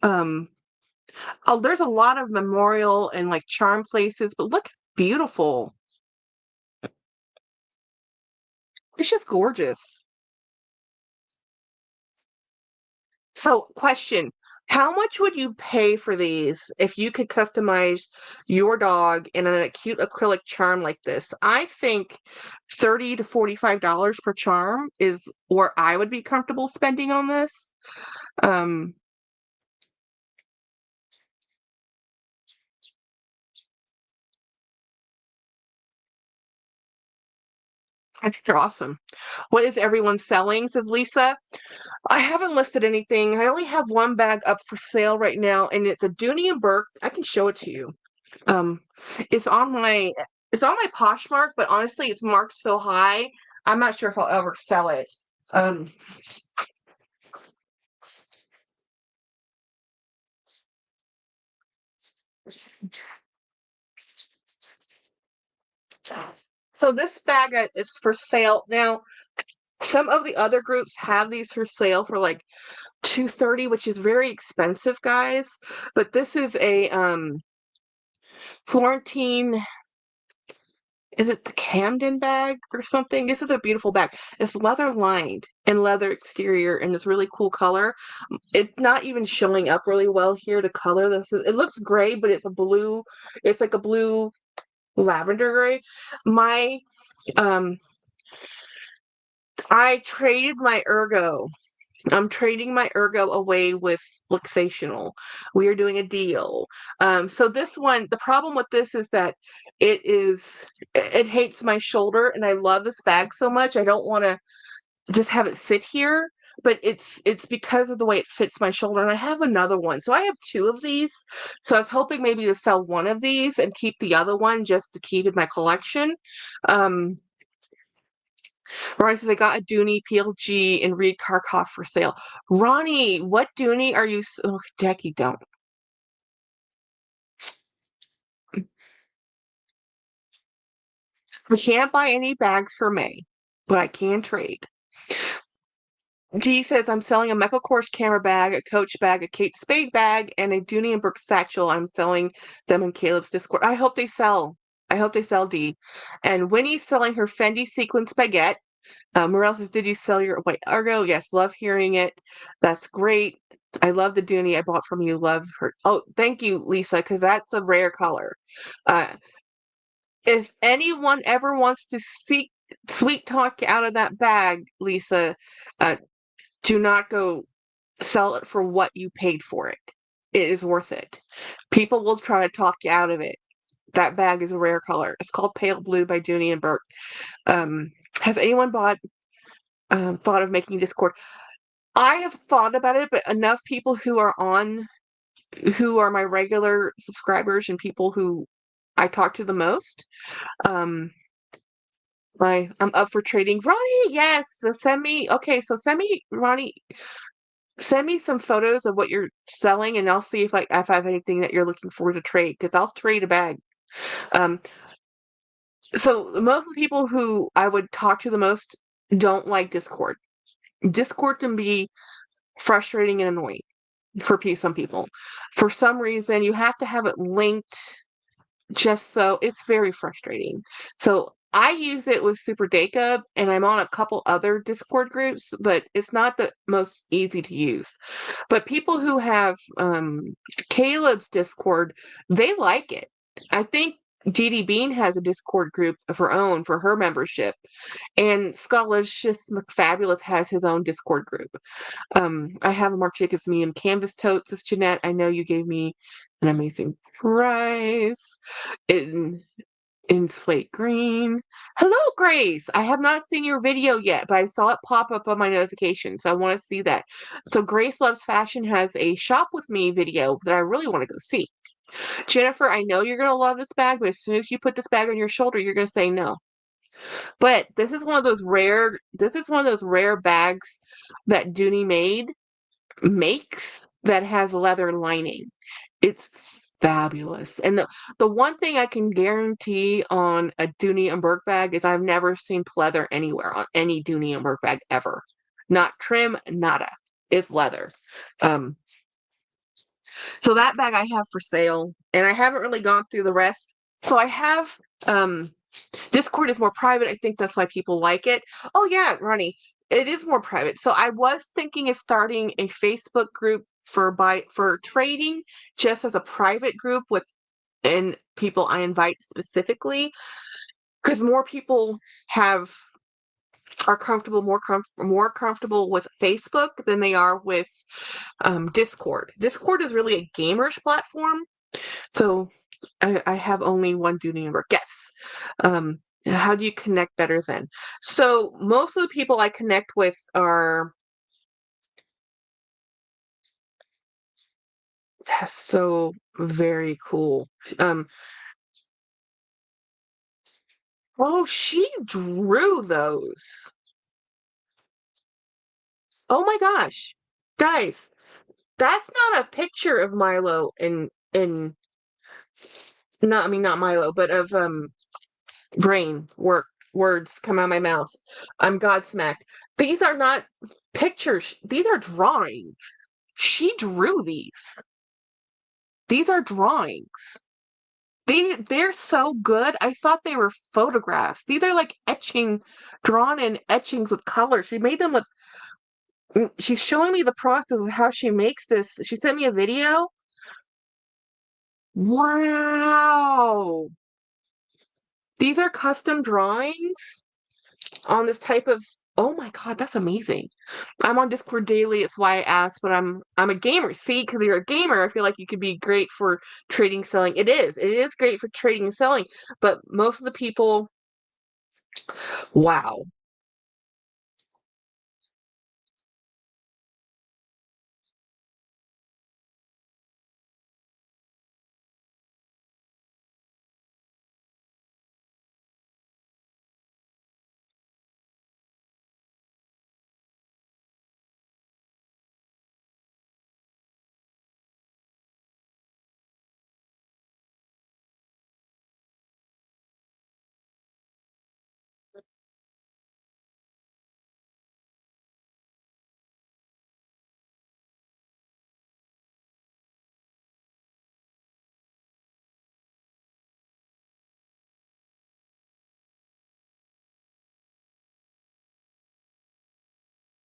Um, oh, there's a lot of memorial and like charm places, but look how beautiful. It's just gorgeous. So, question, how much would you pay for these if you could customize your dog in a cute acrylic charm like this? I think $30 to $45 per charm is where I would be comfortable spending on this. Um, I think they're awesome. What is everyone selling? Says Lisa. I haven't listed anything. I only have one bag up for sale right now, and it's a Dooney and Burke. I can show it to you. Um, it's on my it's on my Poshmark, but honestly, it's marked so high, I'm not sure if I'll ever sell it. Um, so this bag is for sale now. Some of the other groups have these for sale for like 230, which is very expensive, guys. But this is a Florentine. Is it the Camden bag or something? This is a beautiful bag. It's leather lined and leather exterior in this really cool color. It's not even showing up really well here. The color it looks gray, but it's a blue. It's like a blue lavender gray. My um, I traded my Ergo. I'm trading my Ergo away with Luxational. We are doing a deal. So this one, the problem with this is that it hates my shoulder, and I love this bag so much. I don't want to just have it sit here, but it's because of the way it fits my shoulder. And I have another one, so I have two of these. So I was hoping maybe to sell one of these and keep the other one just to keep in my collection. Um, Ronnie says, I got a Dooney PLG and Reed Karkoff for sale. Ronnie, what Dooney are you? Oh, Jackie, don't. I can't buy any bags for May, but I can trade. G says, I'm selling a Michael Kors camera bag, a Coach bag, a Kate Spade bag, and a Dooney and Brooke satchel. I'm selling them in Caleb's Discord. I hope they sell. I hope they sell, D. And Winnie's selling her Fendi sequence baguette. Morel says, did you sell your white Argo? Yes, love hearing it. That's great. I love the Dooney I bought from you. Love her. Oh, thank you, Lisa, because that's a rare color. Uh, if anyone ever wants to seek sweet talk out of that bag, Lisa, uh, do not go sell it for what you paid for it. It is worth it. People will try to talk you out of it. That bag is a rare color. It's called Pale Blue by Dooney and Burke. Has anyone thought of making Discord? I have thought about it, but enough people who are my regular subscribers and people who I talk to the most. Um, I'm up for trading. Ronnie, yes. So send me, Ronnie, send me some photos of what you're selling, and I'll see if I have anything that you're looking for to trade, because I'll trade a bag. Um, so most of the people who I would talk to the most don't like Discord. Discord can be frustrating and annoying for some people. For some reason, you have to have it linked just so it's very frustrating. So I use it with Super Dacob, and I'm on a couple other Discord groups, but it's not the most easy to use. But people who have Caleb's Discord, they like it. I think GD Bean has a Discord group of her own for her membership, and Scholarship McFabulous has his own Discord group. I have a Marc Jacobs medium canvas totes. This Jeanette, I know you gave me an amazing price in slate green. Hello, Grace. I have not seen your video yet, but I saw it pop up on my notification, so I want to see that. So Grace Loves Fashion has a shop with me video that I really want to go see. Jennifer, I know you're gonna love this bag, but as soon as you put this bag on your shoulder, you're gonna say no. But this is one of those rare bags that Dooney makes that has leather lining. It's fabulous. And the one thing I can guarantee on a Dooney and Burke bag is I've never seen pleather anywhere on any Dooney and Burke bag ever. Not trim, nada. It's leather. Um, so that bag I have for sale, and I haven't really gone through the rest. So I have um Discord is more private. I think that's why people like it. Oh yeah, Ronnie, it is more private. So I was thinking of starting a Facebook group for trading, just as a private group with and people I invite specifically, because more people have are comfortable more comfortable with Facebook than they are with Discord. Discord is really a gamers platform, so I have only one duty number. Yes. How do you connect better then? So most of the people I connect with are that's so very cool. Um, oh, she drew those. Oh my gosh. Guys, that's not a picture of Milo in not I mean not Milo, but of brain words come out of my mouth. I'm godsmacked. These are not pictures. These are drawings. She drew these. These are drawings. They're so good. I thought they were photographs. These are like drawn in etchings with color. She made them with. She's showing me the process of how she makes this. She sent me a video. Wow. These are custom drawings on this type of oh my god, that's amazing. I'm on Discord daily. It's why I asked, but I'm a gamer. See, because you're a gamer, I feel like you could be great for trading, selling. It is. It is great for trading and selling, but most of the people, wow.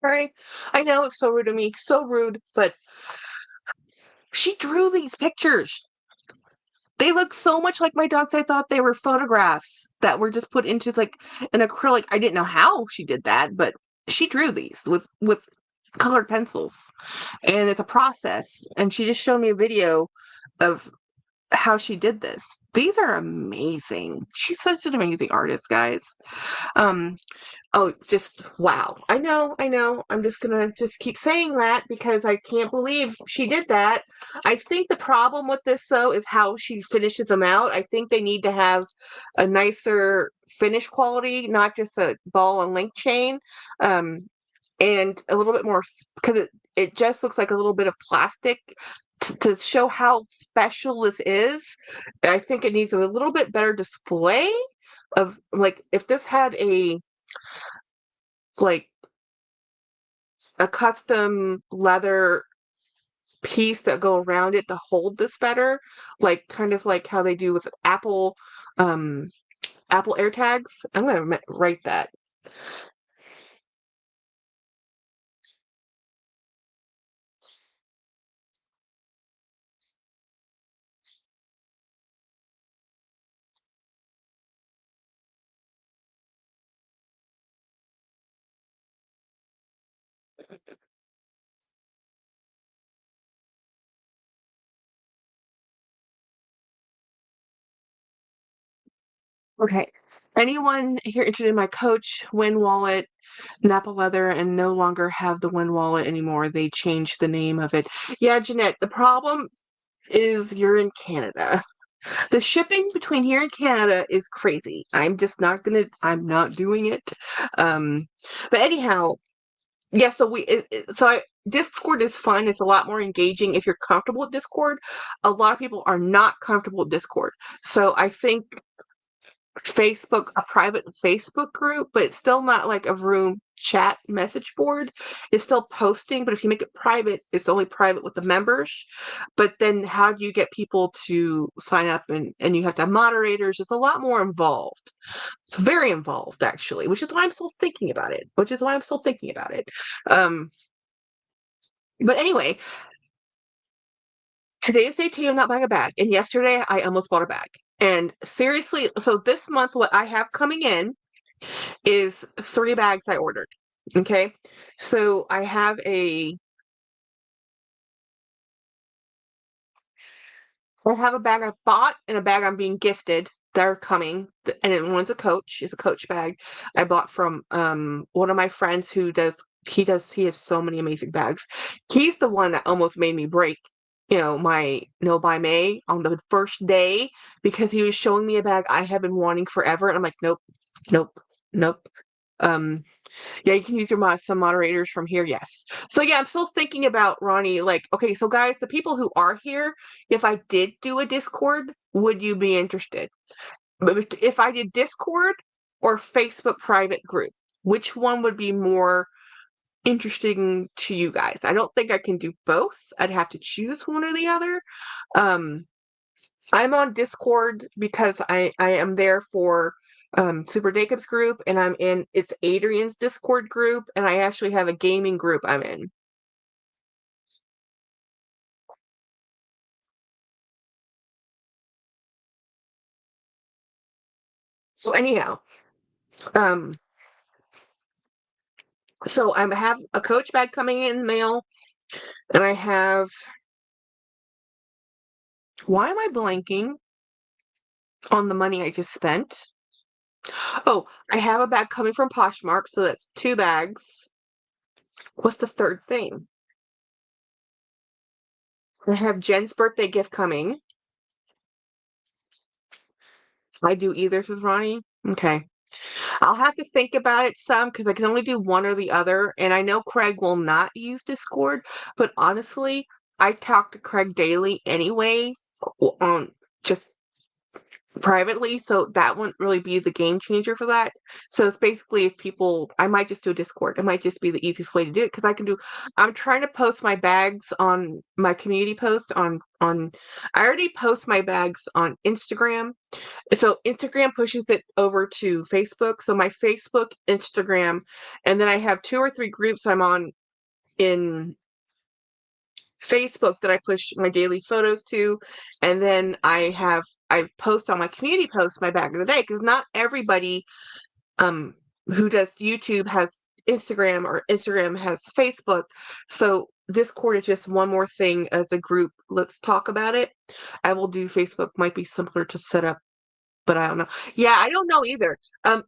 Right? I know it's so rude of me, so rude, but she drew these pictures. They look so much like my dogs. I thought they were photographs that were just put into like an acrylic. I didn't know how she did that, but she drew these with colored pencils. And it's a process. And she just showed me a video of how she did this. These are amazing. She's such an amazing artist, guys. Um, oh, just wow. I know. I'm just gonna just keep saying that because I can't believe she did that. I think the problem with this though is how she finishes them out. I think they need to have a nicer finish quality, not just a ball and link chain. And a little bit more because it just looks like a little bit of plastic to show how special this is. I think it needs a little bit better display of like if this had like a custom leather piece that go around it to hold this better, like kind of like how they do with um Apple AirTags. I'm gonna write that. Okay. Anyone here interested in my Coach Win wallet, Napa leather, and no longer have the Win wallet anymore? They changed the name of it. Yeah, Jeanette. The problem. is you're in Canada. The shipping between here and Canada is crazy. I'm not doing it. Um, but anyhow, yeah, Discord is fun. It's a lot more engaging if you're comfortable with Discord. A lot of people are not comfortable with Discord. So I think a private Facebook group, but it's still not like a room chat message board. It's still posting, but if you make it private, it's only private with the members. But then how do you get people to sign up, and you have to have moderators? It's a lot more involved. It's very involved actually, which is why I'm still thinking about it. Um, but anyway, today is day 2 of not buying a bag, and yesterday I almost bought a bag. And seriously, so this month what I have coming in is 3 bags I ordered. Okay. So I have a bag I bought and a bag I'm being gifted. They're coming, and one's a Coach. It's a Coach bag I bought from one of my friends who does. He has so many amazing bags. He's the one that almost made me break, my no buy May on the first day, because he was showing me a bag I have been wanting forever, and I'm like, nope, nope, nope. Um, yeah, you can use some moderators from here. Yes. So yeah, I'm still thinking about Ronnie. Like, okay, so guys, the people who are here, if I did do a Discord, would you be interested? But if I did Discord or Facebook private group, which one would be more interesting to you guys? I don't think I can do both. I'd have to choose one or the other. Um, I'm on Discord because I am there for Super Dacob's group, and it's Adrian's Discord group, and I actually have a gaming group I'm in. So anyhow, um, so I have a Coach bag coming in the mail, and I have, why am I blanking on the money I just spent? Oh, I have a bag coming from Poshmark, so that's 2 bags. What's the third thing? I have Jen's birthday gift coming. I do either, says Ronnie. Okay. I'll have to think about it some, because I can only do one or the other. And I know Craig will not use Discord, but honestly, I talk to Craig daily anyway, on just privately, so that wouldn't really be the game changer for that. So it's basically, I might just do a Discord. It might just be the easiest way to do it, because I'm trying to post my bags on my community post I already post my bags on Instagram. So Instagram pushes it over to Facebook. So my Facebook, Instagram, and then I have 2 or 3 groups I'm on in Facebook that I push my daily photos to. And then I post on my community post my bag of the day, because not everybody um who does YouTube has Instagram, or Instagram has Facebook. So Discord is just one more thing as a group. Let's talk about it. I will do Facebook, might be simpler to set up, but I don't know. Yeah, I don't know either.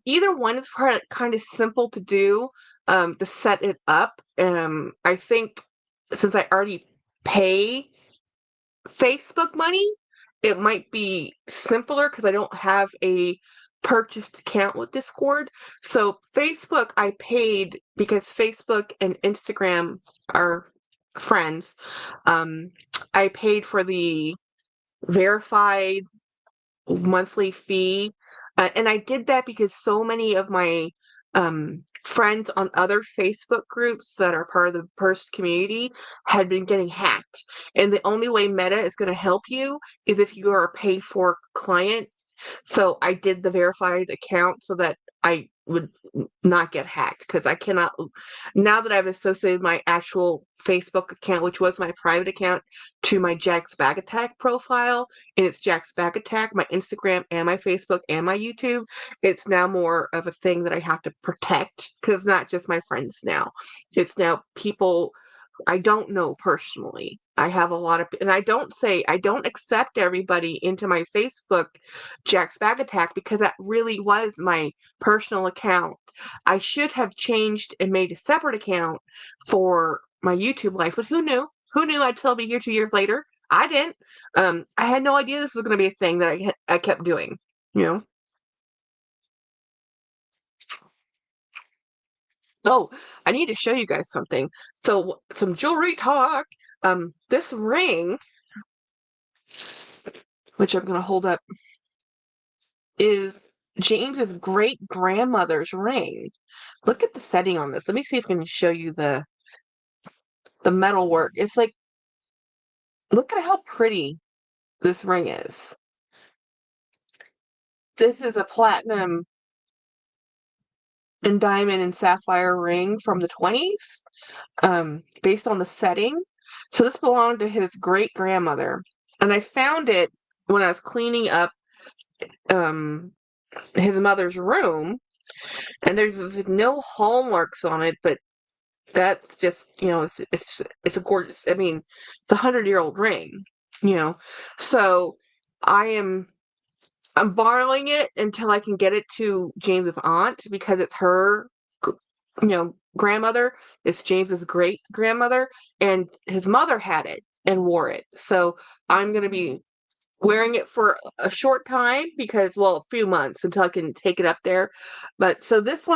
Either one is kind of simple to do, to set it up. I think since I already pay Facebook money, it might be simpler because I don't have a purchased account with Discord. So Facebook, I paid because Facebook and Instagram are friends. Um, I paid for the verified monthly fee. And I did that because so many of my friends on other Facebook groups that are part of the Purse community had been getting hacked. And the only way Meta is going to help you is if you are a paid for client. So I did the verified account so that I would not get hacked, because I cannot, now that I've associated my actual Facebook account, which was my private account, to my Jack's Bag Attack profile, and it's Jack's Bag Attack, my Instagram and my Facebook and my YouTube. It's now more of a thing that I have to protect, because it's not just my friends now. It's now people I don't know personally. I have a lot of, and I don't accept everybody into my Facebook Jack's Bag Attack, because that really was my personal account. I should have changed and made a separate account for my YouTube life, but who knew? Who knew I'd still be here 2 years later? I didn't. I had no idea this was going to be a thing that I kept doing. You know. Oh, I need to show you guys something. So some jewelry talk. This ring, which I'm going to hold up, is James's great grandmother's ring. Look at the setting on this. Let me see if I can show you the metal work. It's like, look at how pretty this ring is. This is a platinum and diamond and sapphire ring from the 20s, based on the setting. So this belonged to his great grandmother, and I found it when I was cleaning up um, his mother's room. And there's no hallmarks on it, but that's just, it's a gorgeous. I mean, it's 100-year-old ring, you know. So I am I'm borrowing it until I can get it to James's aunt because it's her, grandmother. It's James's great grandmother, and his mother had it and wore it. So I'm gonna be wearing it for a short time because, well, a few months until I can take it up there. But so this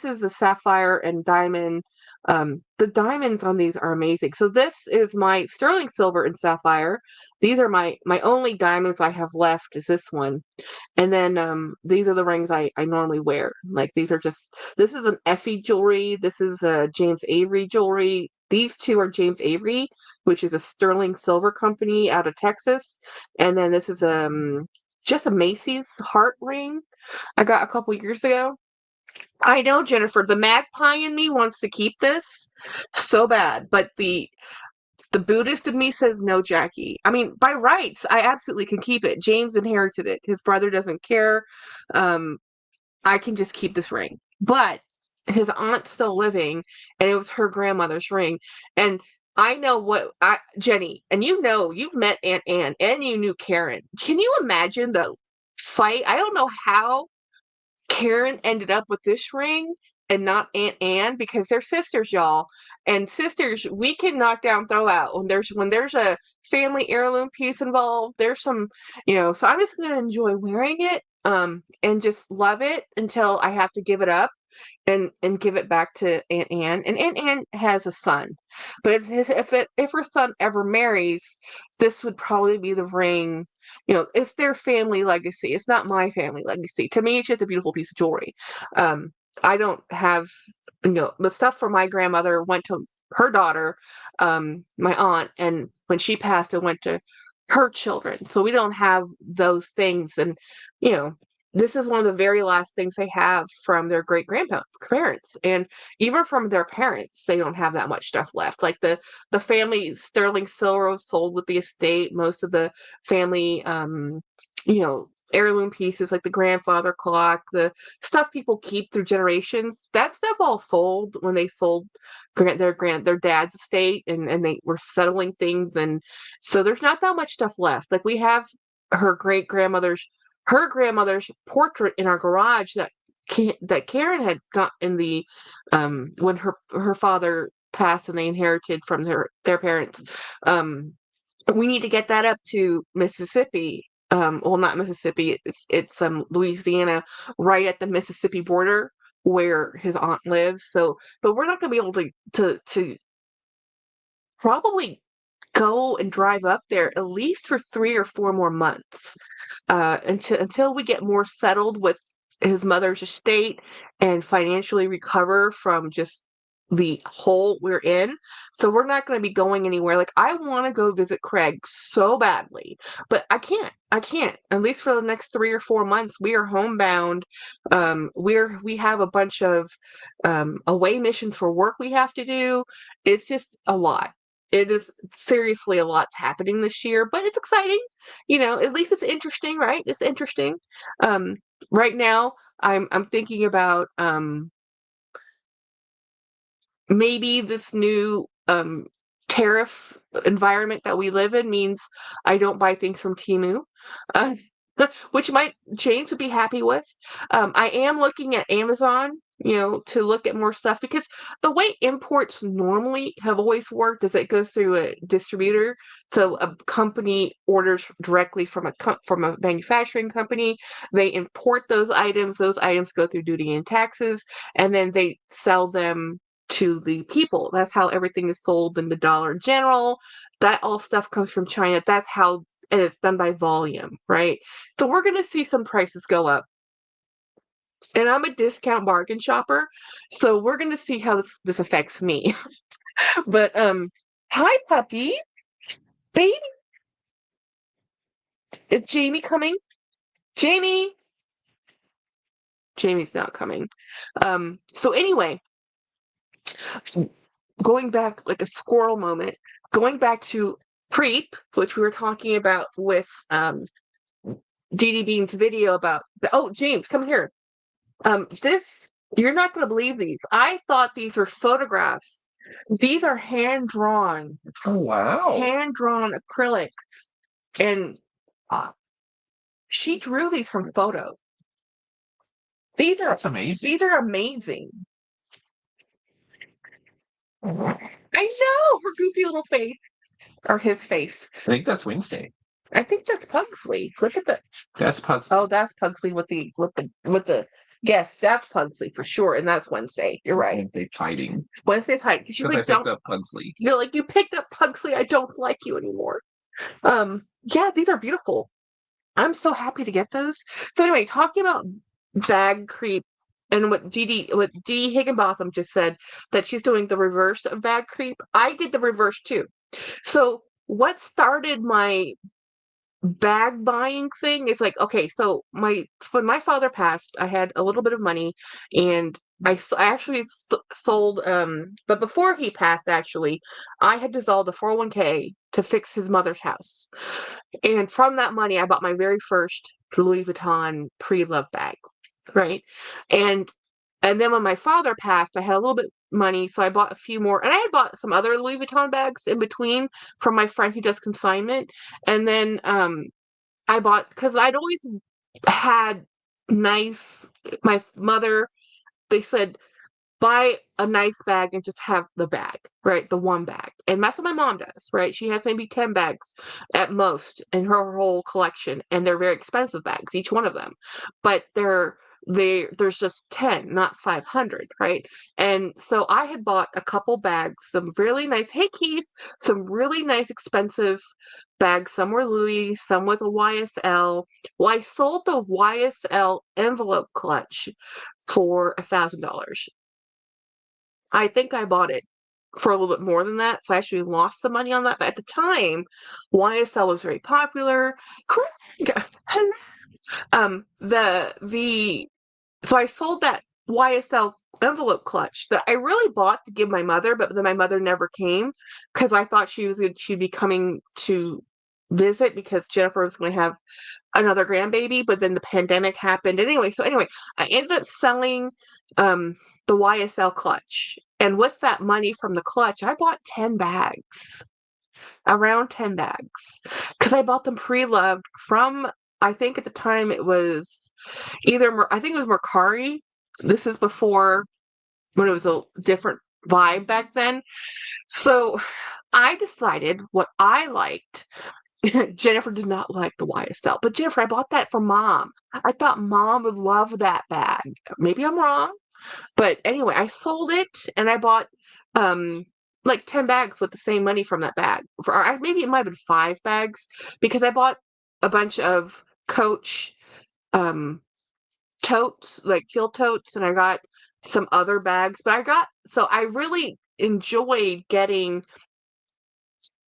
is a sapphire and diamond. The diamonds on these are amazing. So this is my sterling silver and sapphire. These are my only diamonds I have left is this one. And then these are the rings I normally wear. Like this is an Effie jewelry. This is a James Avery jewelry. These two are James Avery, which is a sterling silver company out of Texas. And then this is just a Macy's heart ring I got a couple years ago. I know, Jennifer, the magpie in me wants to keep this so bad, but the Buddhist in me says no, Jackie. I mean, by rights, I absolutely can keep it. James inherited it. His brother doesn't care. Um, I can just keep this ring. But his aunt's still living, and it was her grandmother's ring. And I know Jenny, and you've met Aunt Anne, and you knew Karen. Can you imagine the fight? I don't know how Karen ended up with this ring and not Aunt Anne because they're sisters, y'all. And sisters, we can knock down, throw out. When there's a family heirloom piece involved, there's some, so I'm just gonna enjoy wearing it, and just love it until I have to give it up and give it back to Aunt Anne. And Aunt Anne has a son, but if her son ever marries, this would probably be the ring. It's their family legacy. It's not my family legacy. To me, it's just a beautiful piece of jewelry. Um, I don't have, the stuff from my grandmother went to her daughter, my aunt, and when she passed, it went to her children. So we don't have those things, and you know this is one of the very last things they have from their great grandparents, and even from their parents they don't have that much stuff left. Like the family sterling silver was sold with the estate. Most of the family heirloom pieces like the grandfather clock, the stuff people keep through generations, that stuff all sold when they sold their dad's estate, and they were settling things. And so there's not that much stuff left. Like we have her great grandmother's portrait in our garage that Karen had got in the when her father passed and they inherited from their parents. We need to get that up to Mississippi. Well, not Mississippi. It's Louisiana, right at the Mississippi border where his aunt lives. So, but we're not going to be able to probably go and drive up there at least for 3 or 4 more months, until we get more settled with his mother's estate and financially recover from just the hole we're in. So we're not going to be going anywhere. Like I want to go visit Craig so badly, but I can't. I can't. At least for the next 3 or 4 months, we are homebound. We have a bunch of away missions for work we have to do. It's just a lot. It is seriously a lot's happening this year, but it's exciting. At least it's interesting, right? It's interesting. Um, right now, I'm thinking about maybe this new tariff environment that we live in means I don't buy things from Temu. Uh, which might James would be happy with. I am looking at Amazon, to look at more stuff because the way imports normally have always worked is it goes through a distributor. So a company orders directly from a manufacturing company. They import those items. Those items go through duty and taxes, and then they sell them to the people. That's how everything is sold in the Dollar General. That all stuff comes from China. That's how, and it's done by volume, right? So we're going to see some prices go up. And I'm a discount bargain shopper, so we're going to see how this affects me. But hi puppy. Baby, is Jamie coming? Jamie. Jamie's not coming. So anyway, going back like a squirrel moment, going back to Preep, which we were talking about with Dee Dee Bean's video about oh, James, come here. This, you're not going to believe these. I thought these were photographs. These are hand drawn. Oh, wow. Hand drawn acrylics, and uh, she drew these from photos. That's amazing. These are amazing. I know her goofy little face, or his face. I think that's Wednesday. I think that's Pugsley. Look at the. That's Pugsley. Oh, that's Pugsley with the. Yes, that's Pugsley for sure, and that's Wednesday. You're right. Wednesday's hiding. Wednesday's hiding because you Because like I picked up Pugsley. You're like, you picked up Pugsley. I don't like you anymore. Yeah, these are beautiful. I'm so happy to get those. So anyway, talking about bag creep and what Dee Higginbotham just said, that she's doing the reverse of bag creep. I did the reverse too. So what started my bag buying thing is like, okay, so when my father passed, I had a little bit of money, and I actually sold, but before he passed, actually, I had dissolved a 401k to fix his mother's house. And from that money, I bought my very first Louis Vuitton pre-love bag, right? And and then when my father passed, I had a little bit money, so I bought a few more. And I had bought some other Louis Vuitton bags in between from my friend who does consignment. And then I bought, because I'd always had nice, my mother, they said, buy a nice bag and just have the bag, right? The one bag. And that's what my mom does, right? She has maybe 10 bags at most in her whole collection. And they're very expensive bags, each one of them. But there's just 10, not 500, right? And so I had bought a couple bags, some really nice, hey Keith, some really nice expensive bags. Some were Louis, some was a YSL. Well, I sold the YSL envelope clutch for $1,000. I think I bought it for a little bit more than that, so I actually lost some money on that. But at the time, YSL was very popular. The so I sold that YSL envelope clutch that I really bought to give my mother, but then my mother never came because I thought she'd be coming to visit because Jennifer was going to have another grandbaby, but then the pandemic happened. Anyway, I ended up selling the YSL clutch. And with that money from the clutch, I bought 10 bags, around 10 bags, because I bought them pre-loved from, I think at the time it was I think it was Mercari. This is before, when it was a different vibe back then. So I decided what I liked. Jennifer did not like the YSL, but Jennifer, I bought that for mom. I thought mom would love that bag. Maybe I'm wrong, but anyway, I sold it and I bought like 10 bags with the same money from that bag. Maybe it might have been 5 bags because I bought a bunch of Coach totes, like field totes, and I got some other bags, so I really enjoyed getting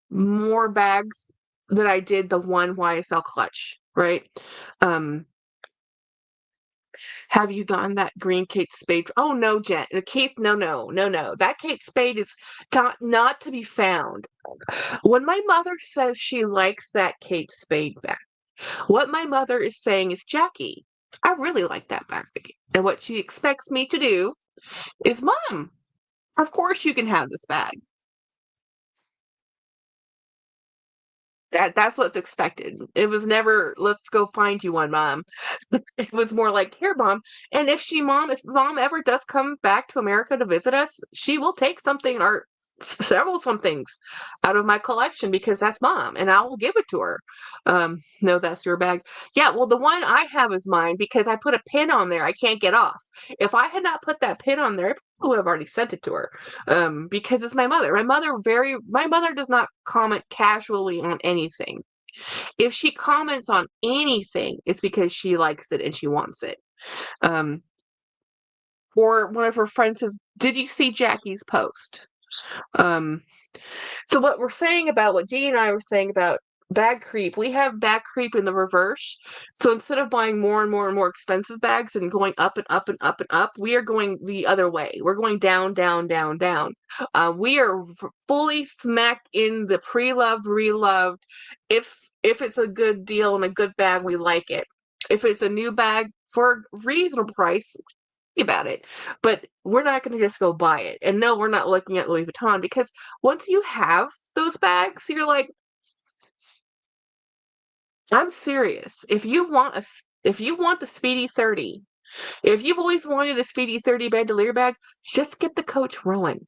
more bags than I did the one YSL clutch, right? Um, have you gotten that green Kate Spade? Oh no, Jen, Kate, no. That Kate Spade is not to be found. When my mother says she likes that Kate Spade bag, what my mother is saying is, Jackie, I really like that bag. And what she expects me to do is, Mom, of course you can have this bag. That's what's expected. It was never, "Let's go find you one, mom." It was more like, "Here, mom." And if mom ever does come back to America to visit us, she will take something or several somethings out of my collection because that's mom, and I will give it to her. No, that's your bag. Yeah, well, the one I have is mine because I put a pin on there I can't get off. If I had not put that pin on there, I probably would have already sent it to her. Because it's my mother. My mother does not comment casually on anything. If she comments on anything, it's because she likes it and she wants it. Um, or one of her friends says, "Did you see Jackie's post?" Um, so what Dee and I were saying about bag creep, we have bag creep in the reverse. So instead of buying more and more and more expensive bags and going up and up and up and up, we are going the other way. We're going down, down, down, down. We are fully smack in the pre-loved, reloved. If it's a good deal and a good bag, we like it. If it's a new bag for a reasonable price, about it. But we're not going to just go buy it. And no, we're not looking at Louis Vuitton because once you have those bags, you're like, I'm serious. If you want the Speedy 30, if you've always wanted a Speedy 30 bandolier bag, just get the Coach Rowan.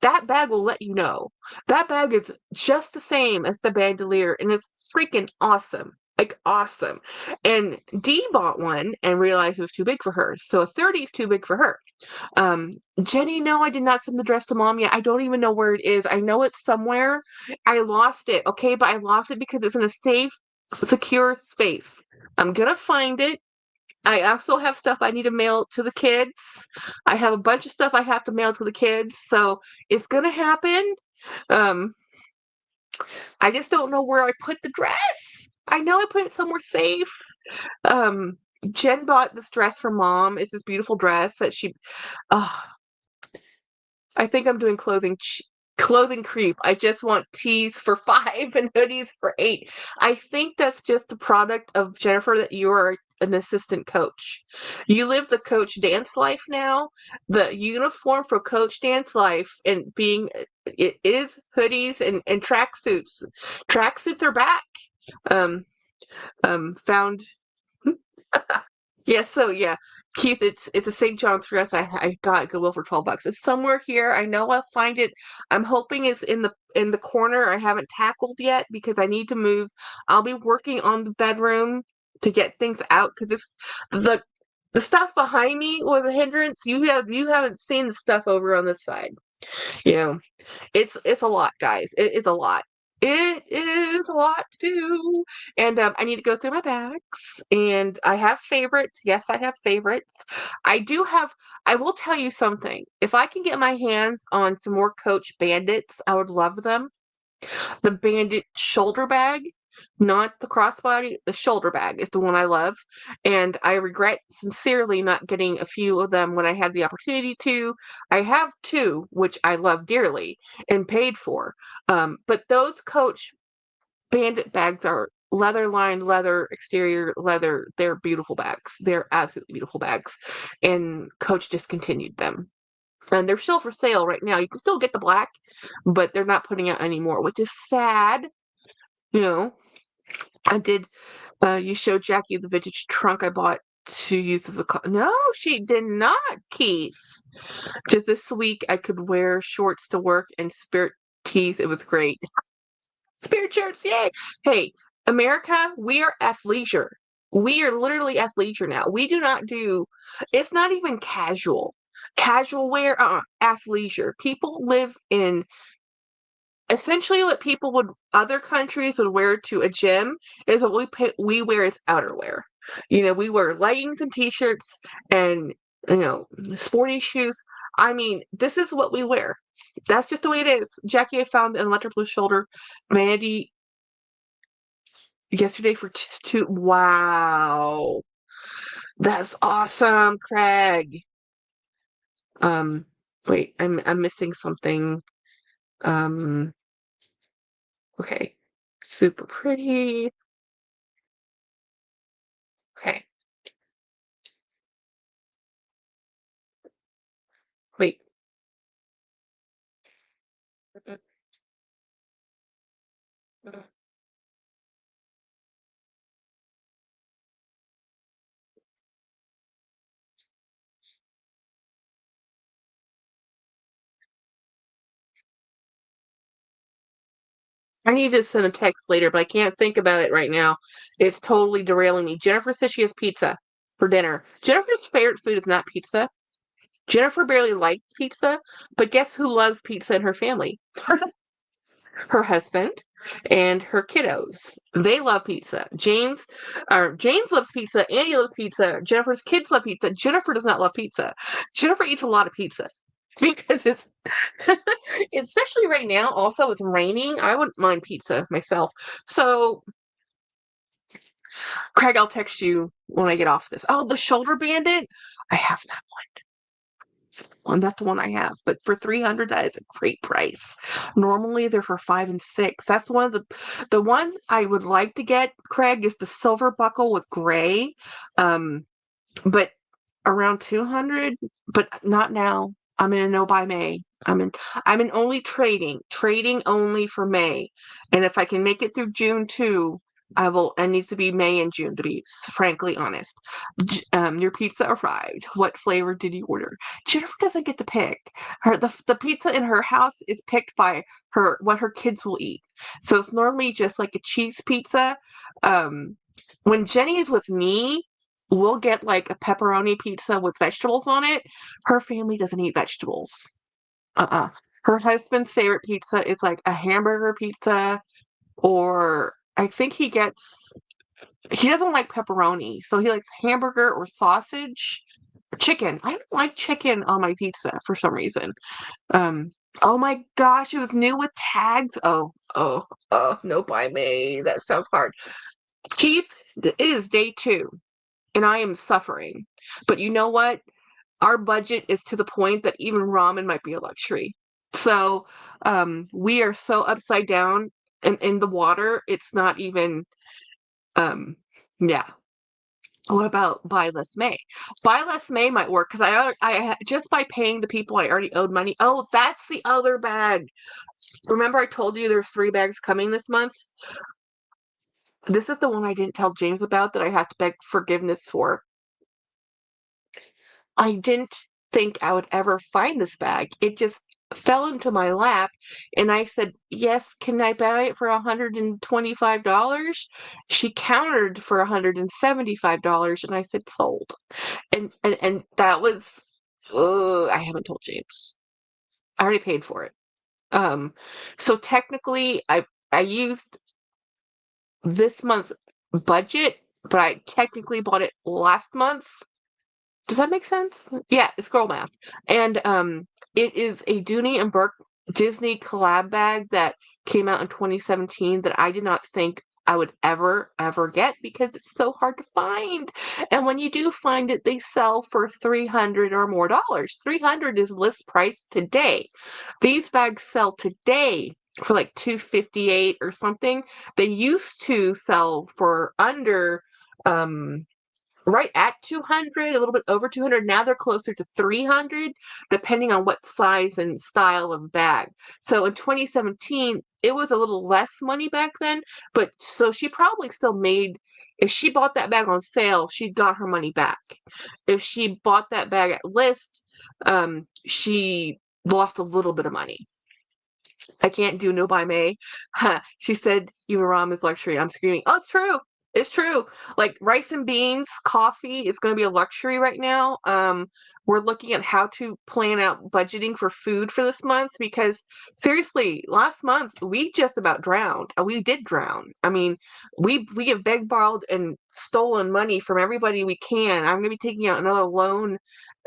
That bag will let you know. That bag is just the same as the bandolier and it's freaking awesome. Like awesome. And Dee bought one and realized it was too big for her. So a 30 is too big for her. Um, Jenny, no, I did not send the dress to mom yet. I don't even know where it is. I know it's somewhere. I lost it, okay, but I lost it because it's in a safe, secure space. I'm gonna find it. I also have stuff I need to mail to the kids. I have a bunch of stuff I have to mail to the kids, so it's gonna happen. Um, I just don't know where I put the dress. I know I put it somewhere safe. Um, Jen bought this dress for mom. It's this beautiful dress that oh, I think I'm doing clothing creep. I just want tees for 5 and hoodies for 8. I think that's just the product of Jennifer that you are an assistant coach. You live the coach dance life now. The uniform for coach dance life and being it is hoodies and tracksuits. Tracksuits are back. Um, found Yes, so yeah, Keith, it's a St. John's dress I got at Goodwill for $12. It's somewhere here. I know I'll find it. I'm hoping it's in the corner I haven't tackled yet because I need to move. I'll be working on the bedroom to get things out because the the stuff behind me was a hindrance. You haven't seen the stuff over on this side. You know. It's a lot, guys. It's a lot. It is a lot to do. And I need to go through my bags. And I have favorites. Yes, I have favorites. I do have, I will tell you something. If I can get my hands on some more Coach Bandits, I would love them. The Bandit shoulder bag, not the crossbody, the shoulder bag is the one I love. And I regret sincerely not getting a few of them when I had the opportunity to. I have two, which I love dearly and paid for. But those Coach Bandit bags are leather lined, leather exterior, leather. They're beautiful bags. They're absolutely beautiful bags. And Coach discontinued them. And they're still for sale right now. You can still get the black, but they're not putting out anymore, which is sad. You know, I did. You showed Jackie the vintage trunk I bought to use as a. No, she did not, Keith. Just this week, I could wear shorts to work and spirit tees. It was great. Spirit shirts, yay! Hey, America, we are athleisure. We are literally athleisure now. We do not do. It's not even casual. Casual wear, athleisure. People live in essentially what people would other countries would wear to a gym is what we wear as outerwear. You know, we wear leggings and t-shirts and sporty shoes. I mean, this is what we wear. That's just the way it is. Jackie, I found an electric blue shoulder vanity yesterday for two. Wow, that's awesome, Craig. Um, wait, I'm missing something. Um, okay, super pretty. Okay. Wait. I need to send a text later, but I can't think about it right now. It's totally derailing me. Jennifer says she has pizza for dinner. Jennifer's favorite food is not pizza. Jennifer barely likes pizza, but guess who loves pizza in her family? Her husband and her kiddos. They love pizza. James loves pizza. Andy loves pizza. Jennifer's kids love pizza. Jennifer does not love pizza. Jennifer eats a lot of pizza because it's especially right now. Also, it's raining. I wouldn't mind pizza myself. So, Craig, I'll text you when I get off this. Oh, the shoulder bandit. I have that one. That's the one I have. But for 300, that is a great price. Normally they're for 5 and 6. That's one of the one I would like to get, Craig, is the silver buckle with gray. But around 200, but not now. I'm in a no buy May. I'm in only trading only for May. And if I can make it through June too, I will. It needs to be May and June to be frankly honest. Your pizza arrived. What flavor did you order? Jennifer doesn't get to pick. The pizza in her house is picked by what her kids will eat. So it's normally just like a cheese pizza. Um, when Jenny is with me, we'll get like a pepperoni pizza with vegetables on it. Her family doesn't eat vegetables. Uh-uh. Her husband's favorite pizza is like a hamburger pizza, or I think he doesn't like pepperoni, so he likes hamburger or sausage. Chicken. I don't like chicken on my pizza for some reason. Um, oh my gosh, it was new with tags. Oh, no by me. That sounds hard. Keith, it is day 2, and I am suffering. But you know what? Our budget is to the point that even ramen might be a luxury. So we are so upside down in the water. It's not even, um, yeah. What about buy less May? Buy less May might work because just by paying the people I already owed money. Oh, that's the other bag. Remember I told you there's 3 bags coming this month? This is the one I didn't tell James about that I have to beg forgiveness for. I didn't think I would ever find this bag. It just fell into my lap, and I said, "Yes, can I buy it for $125?" She countered for $175, and I said, "Sold." And that was, I haven't told James. I already paid for it. Um, so technically, I used this month's budget, but I technically bought it last month. Does that make sense? Yeah, it's girl math. And it is a Dooney and Burke Disney collab bag that came out in 2017 that I did not think I would ever get because it's so hard to find. And when you do find it, they sell for 300 or more dollars. 300 is list price today. These bags sell today for like 258 or something. They used to sell for under right at 200, a little bit over 200. Now they're closer to 300, depending on what size and style of bag. So in 2017, it was a little less money back then, but so she probably still made, if she bought that bag on sale, she got her money back. If she bought that bag at list, she lost a little bit of money. I can't do no by May. She said, "Even ram is luxury." I'm screaming, "Oh, it's true. It's true." Like rice and beans, coffee is going to be a luxury right now. We're looking at how to plan out budgeting for food for this month because seriously, last month we just about drowned. We did drown. I mean, we have begged, borrowed, and stolen money from everybody we can. I'm going to be taking out another loan,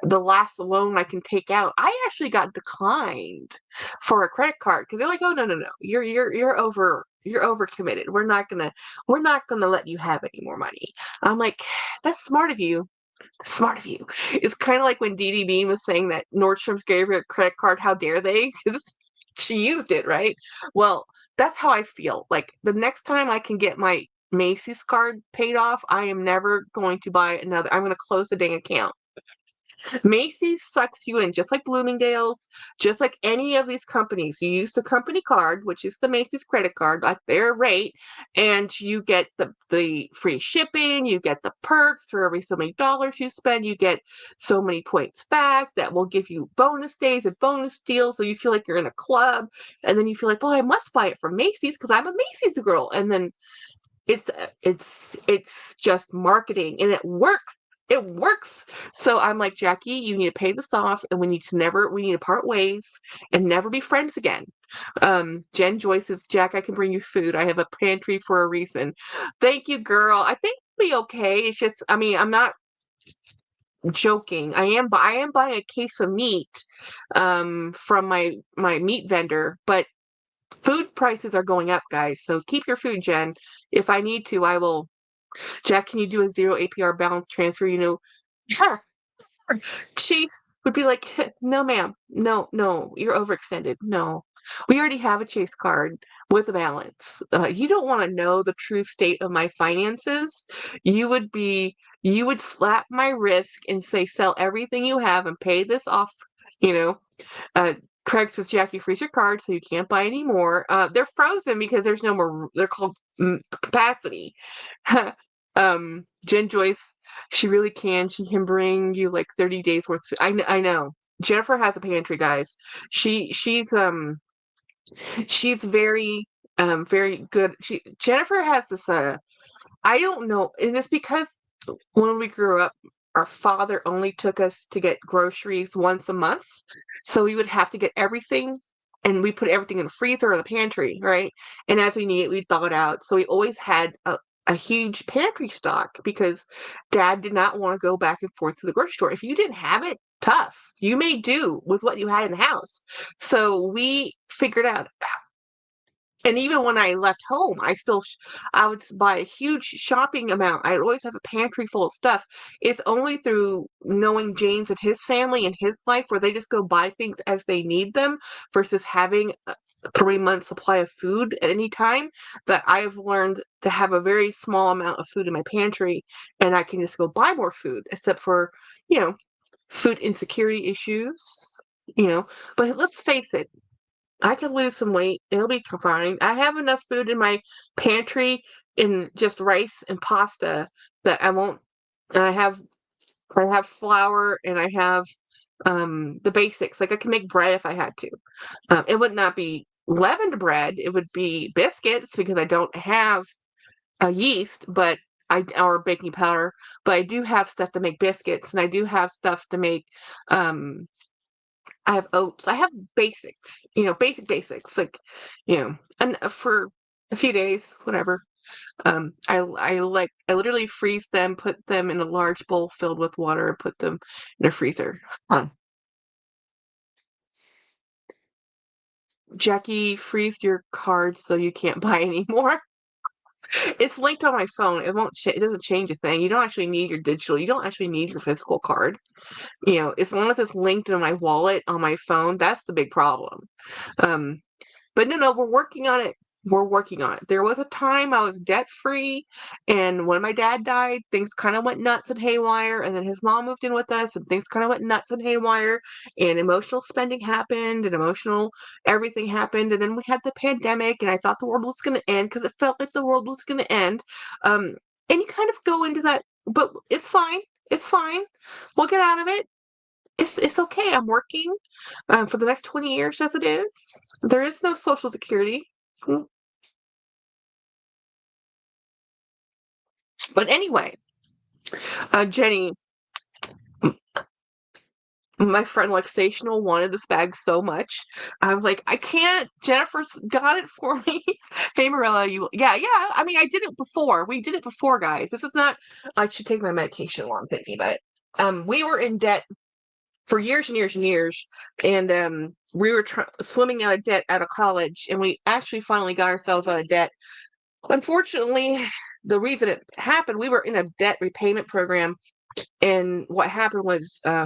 the last loan I can take out. I actually got declined for a credit card because they're like, "Oh, no, you're overcommitted. We're not gonna let you have any more money." I'm like, "That's smart of you. Smart of you." It's kind of like when Dee Dee Bean was saying that Nordstrom's gave her a credit card. How dare they? 'Cause she used it, right? Well, that's how I feel. Like the next time I can get my Macy's card paid off, I am never going to buy another. I'm going to close the dang account. Macy's sucks you in, just like Bloomingdale's, just like any of these companies. You use the company card, which is the Macy's credit card, like their rate, and you get the free shipping, you get the perks for every so many dollars you spend, you get so many points back that will give you bonus days and bonus deals, so you feel like you're in a club, and then you feel like, well, I must buy it from Macy's because I'm a Macy's girl, and then it's just marketing and it works. It works. So I'm like, Jackie, you need to pay this off, and we need to part ways and never be friends again. Jen Joyce says, Jack, I can bring you food. I have a pantry for a reason. Thank you, girl. I think it'll be okay. It's just, I mean, I'm not joking. I am buying a case of meat from my meat vendor, but food prices are going up, guys. So keep your food, Jen. If I need to, I will. Jack, can you do a zero APR balance transfer? Chase would be like, no, ma'am. No, no, you're overextended. No. We already have a Chase card with a balance. You don't want to know the true state of my finances. You would be, you would slap my wrist and say, sell everything you have and pay this off, you know. Uh, Craig says, Jackie, freeze your card so you can't buy any more. They're frozen because there's no more. They're called capacity. Jen Joyce, she really can. She can bring you like 30 days worth. I know. Jennifer has a pantry, guys. She's very good. Jennifer has this. I don't know. And it's because when we grew up, our father only took us to get groceries once a month. So we would have to get everything, and we put everything in the freezer or the pantry, right? And as we need it, we thaw it out. So we always had a huge pantry stock because dad did not want to go back and forth to the grocery store. If you didn't have it, tough. You made do with what you had in the house. So we figured out, and even when I left home, I would buy a huge shopping amount. I'd always have a pantry full of stuff. It's only through knowing James and his family and his life where they just go buy things as they need them versus having a 3 month supply of food at any time that I've learned to have a very small amount of food in my pantry, and I can just go buy more food, except for, you know, food insecurity issues, you know. But let's face it, I could lose some weight. It'll be fine. I have enough food in my pantry in just rice and pasta that I won't. And I have flour, and I have the basics. Like I can make bread if I had to. It would not be leavened bread. It would be biscuits because I don't have a yeast, but or baking powder. But I do have stuff to make biscuits, and I do have stuff to make um I have oats. I have basics, basics, like, and for a few days, whatever. I literally freeze them, put them in a large bowl filled with water, and put them in a freezer. Huh. Jackie, freeze your card so you can't buy anymore. It's linked on my phone. It won't. It doesn't change a thing. You don't actually need your digital. You don't actually need your physical card. As long as it's linked in my wallet on my phone, that's the big problem. Um, But no, we're working on it. We're working on it. There was a time I was debt free, and when my dad died, things kind of went nuts and haywire. And then his mom moved in with us, and things kind of went nuts and haywire. And emotional spending happened, and emotional everything happened. And then we had the pandemic, and I thought the world was going to end because it felt like the world was going to end. Um, and you kind of go into that, but it's fine. It's fine. We'll get out of it. It's okay. I'm working for the next 20 years as it is. There is no Social Security. But anyway, Jenny, my friend Luxational wanted this bag so much. I was like, I can't. Jennifer's got it for me. Hey, Marilla, yeah. I mean, I did it before. We did it before, guys. This is not. I should take my medication while I'm thinking about it. We were in debt for years and years and years, and we were swimming out of debt out of college, and we actually finally got ourselves out of debt. Unfortunately, the reason it happened, we were in a debt repayment program, and what happened was I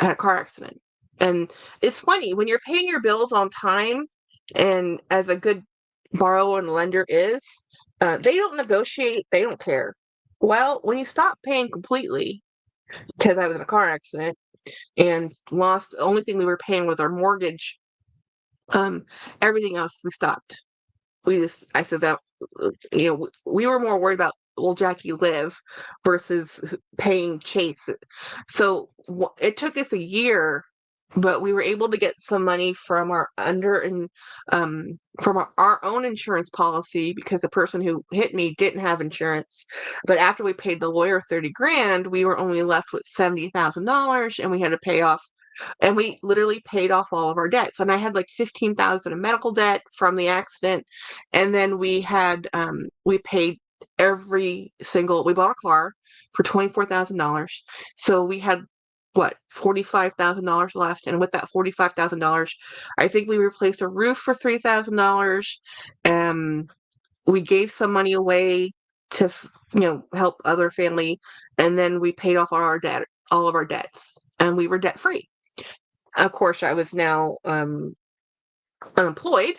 had a car accident. And it's funny, when you're paying your bills on time, and as a good borrower and lender is, they don't negotiate, they don't care. Well, when you stop paying completely, because I was in a car accident, and lost. The only thing we were paying was our mortgage. Everything else we stopped. I said that, we were more worried about, will Jackie live versus paying Chase. So it took us a year, but we were able to get some money from our own insurance policy, because the person who hit me didn't have insurance. But after we paid the lawyer 30 grand, we were only left with $70,000, and we had to pay off, and we literally paid off all of our debts. And I had like 15,000 in medical debt from the accident. And then we paid we bought a car for $24,000. So we had what, $45,000 left. And with that $45,000, I think we replaced a roof for $3,000. We gave some money away to, help other family. And then we paid off all of our debts, and we were debt free. Of course, I was now unemployed,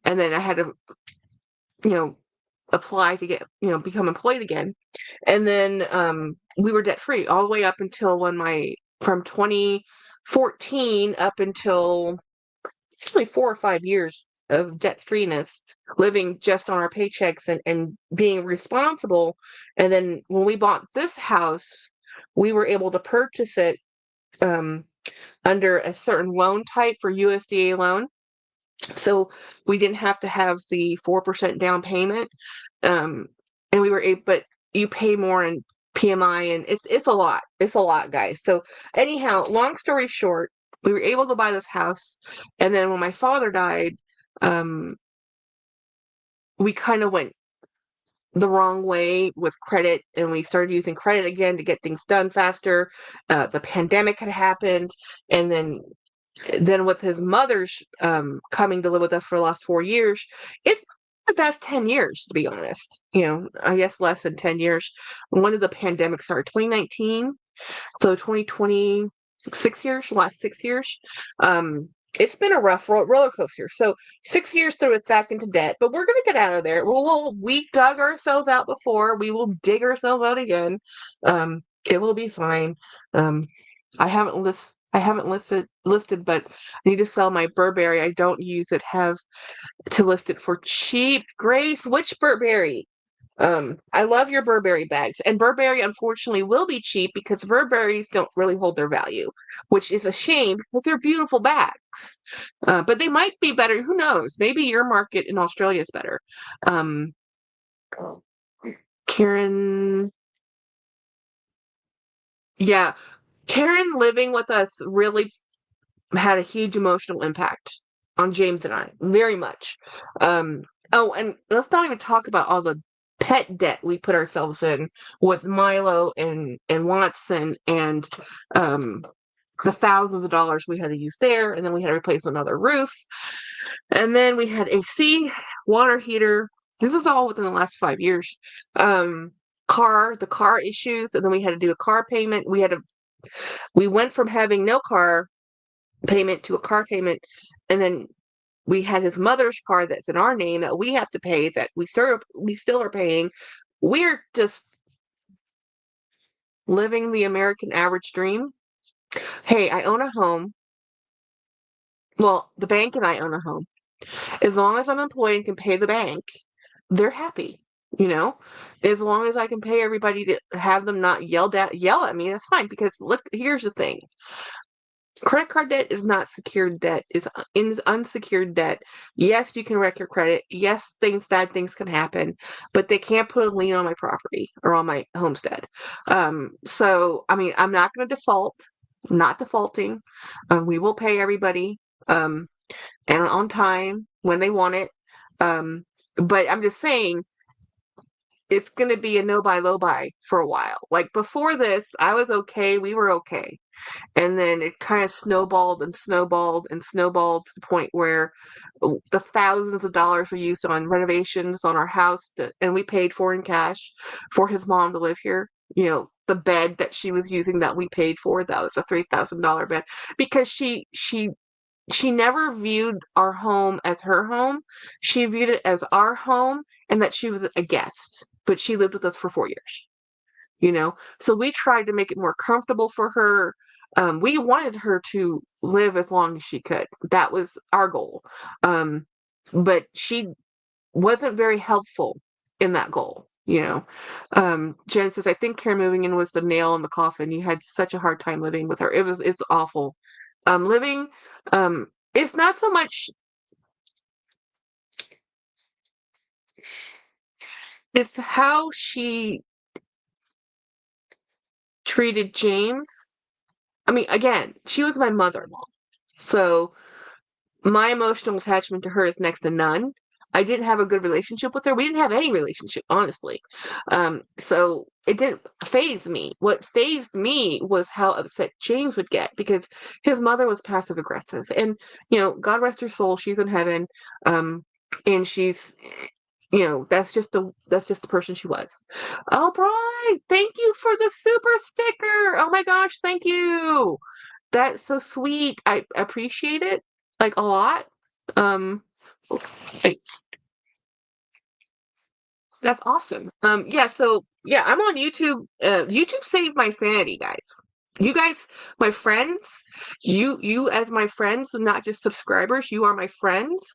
and then I had to, you know, apply to get, become employed again. And then we were debt free all the way up until from 2014 up until, it's only 4 or 5 years of debt freeness, living just on our paychecks and being responsible. And then when we bought this house, we were able to purchase it um, under a certain loan type for USDA loan. So we didn't have to have the 4% down payment. Um, and we were able, but you pay more in PMI, and it's a lot. It's a lot, guys. So anyhow, long story short, we were able to buy this house. And then when my father died, um, we kind of went the wrong way with credit, and we started using credit again to get things done faster. The pandemic had happened, and then with his mother's coming to live with us for the last 4 years, it's the best 10 years, to be honest. I guess less than 10 years. When did the pandemic start? 2019. So 2020, 6 years, last 6 years. It's been a rough roller coaster. So 6 years threw us back into debt, but we're going to get out of there. We dug ourselves out before. We will dig ourselves out again. It will be fine. Um, I haven't listed, but I need to sell my Burberry. I don't use it. Have to list it for cheap. Grace, which Burberry? I love your Burberry bags, and Burberry unfortunately will be cheap because Burberrys don't really hold their value, which is a shame because they're beautiful bags. But they might be better. Who knows? Maybe your market in Australia is better. Um, Karen, yeah, Karen living with us really had a huge emotional impact on James and I, very much. Oh, and let's not even talk about all the pet debt we put ourselves in with Milo and Watson, and um, the thousands of dollars we had to use there, and then we had to replace another roof, and then we had AC, water heater. This is all within the last 5 years. Um, the car issues, and then we had to do a car payment. We went from having no car payment to a car payment, and then we had his mother's car that's in our name that we have to pay, that we still are paying. We're just living the American average dream. Hey, I own a home. Well, the bank and I own a home. As long as I'm employed and can pay the bank, they're happy. You know, as long as I can pay everybody to have them not yell at me, that's fine. Because look, here's the thing: credit card debt is not secured debt, is unsecured debt. Yes, you can wreck your credit. Yes, bad things can happen, but they can't put a lien on my property or on my homestead. So I mean, I'm not going to default. Not defaulting. We will pay everybody, um, and on time when they want it. Um, but I'm just saying, it's going to be a no buy, low buy for a while. Like before this, I was okay. We were okay. And then it kind of snowballed and snowballed and snowballed to the point where the thousands of dollars we used on renovations on our house, and we paid for in cash for his mom to live here. The bed that she was using that we paid for, that was a $3,000 bed, because she never viewed our home as her home. She viewed it as our home, and that she was a guest, but she lived with us for 4 years. So we tried to make it more comfortable for her. We wanted her to live as long as she could. That was our goal. Um, but she wasn't very helpful in that goal, you know. Jen says, I think her moving in was the nail in the coffin. You had such a hard time living with her. It's awful. Living, it's not so much, it's how she treated James. I mean, again, she was my mother-in-law. So my emotional attachment to her is next to none. I didn't have a good relationship with her. We didn't have any relationship, honestly. So it didn't phase me. What phased me was how upset James would get because his mother was passive aggressive. And, God rest her soul, she's in heaven. And she's, that's just the person she was. Oh, Brian, thank you for the super sticker. Oh my gosh, thank you. That's so sweet. I appreciate it, like, a lot. Um, like, that's awesome. Yeah, so yeah, I'm on YouTube. YouTube saved my sanity, guys. You guys, my friends, you as my friends, not just subscribers, you are my friends,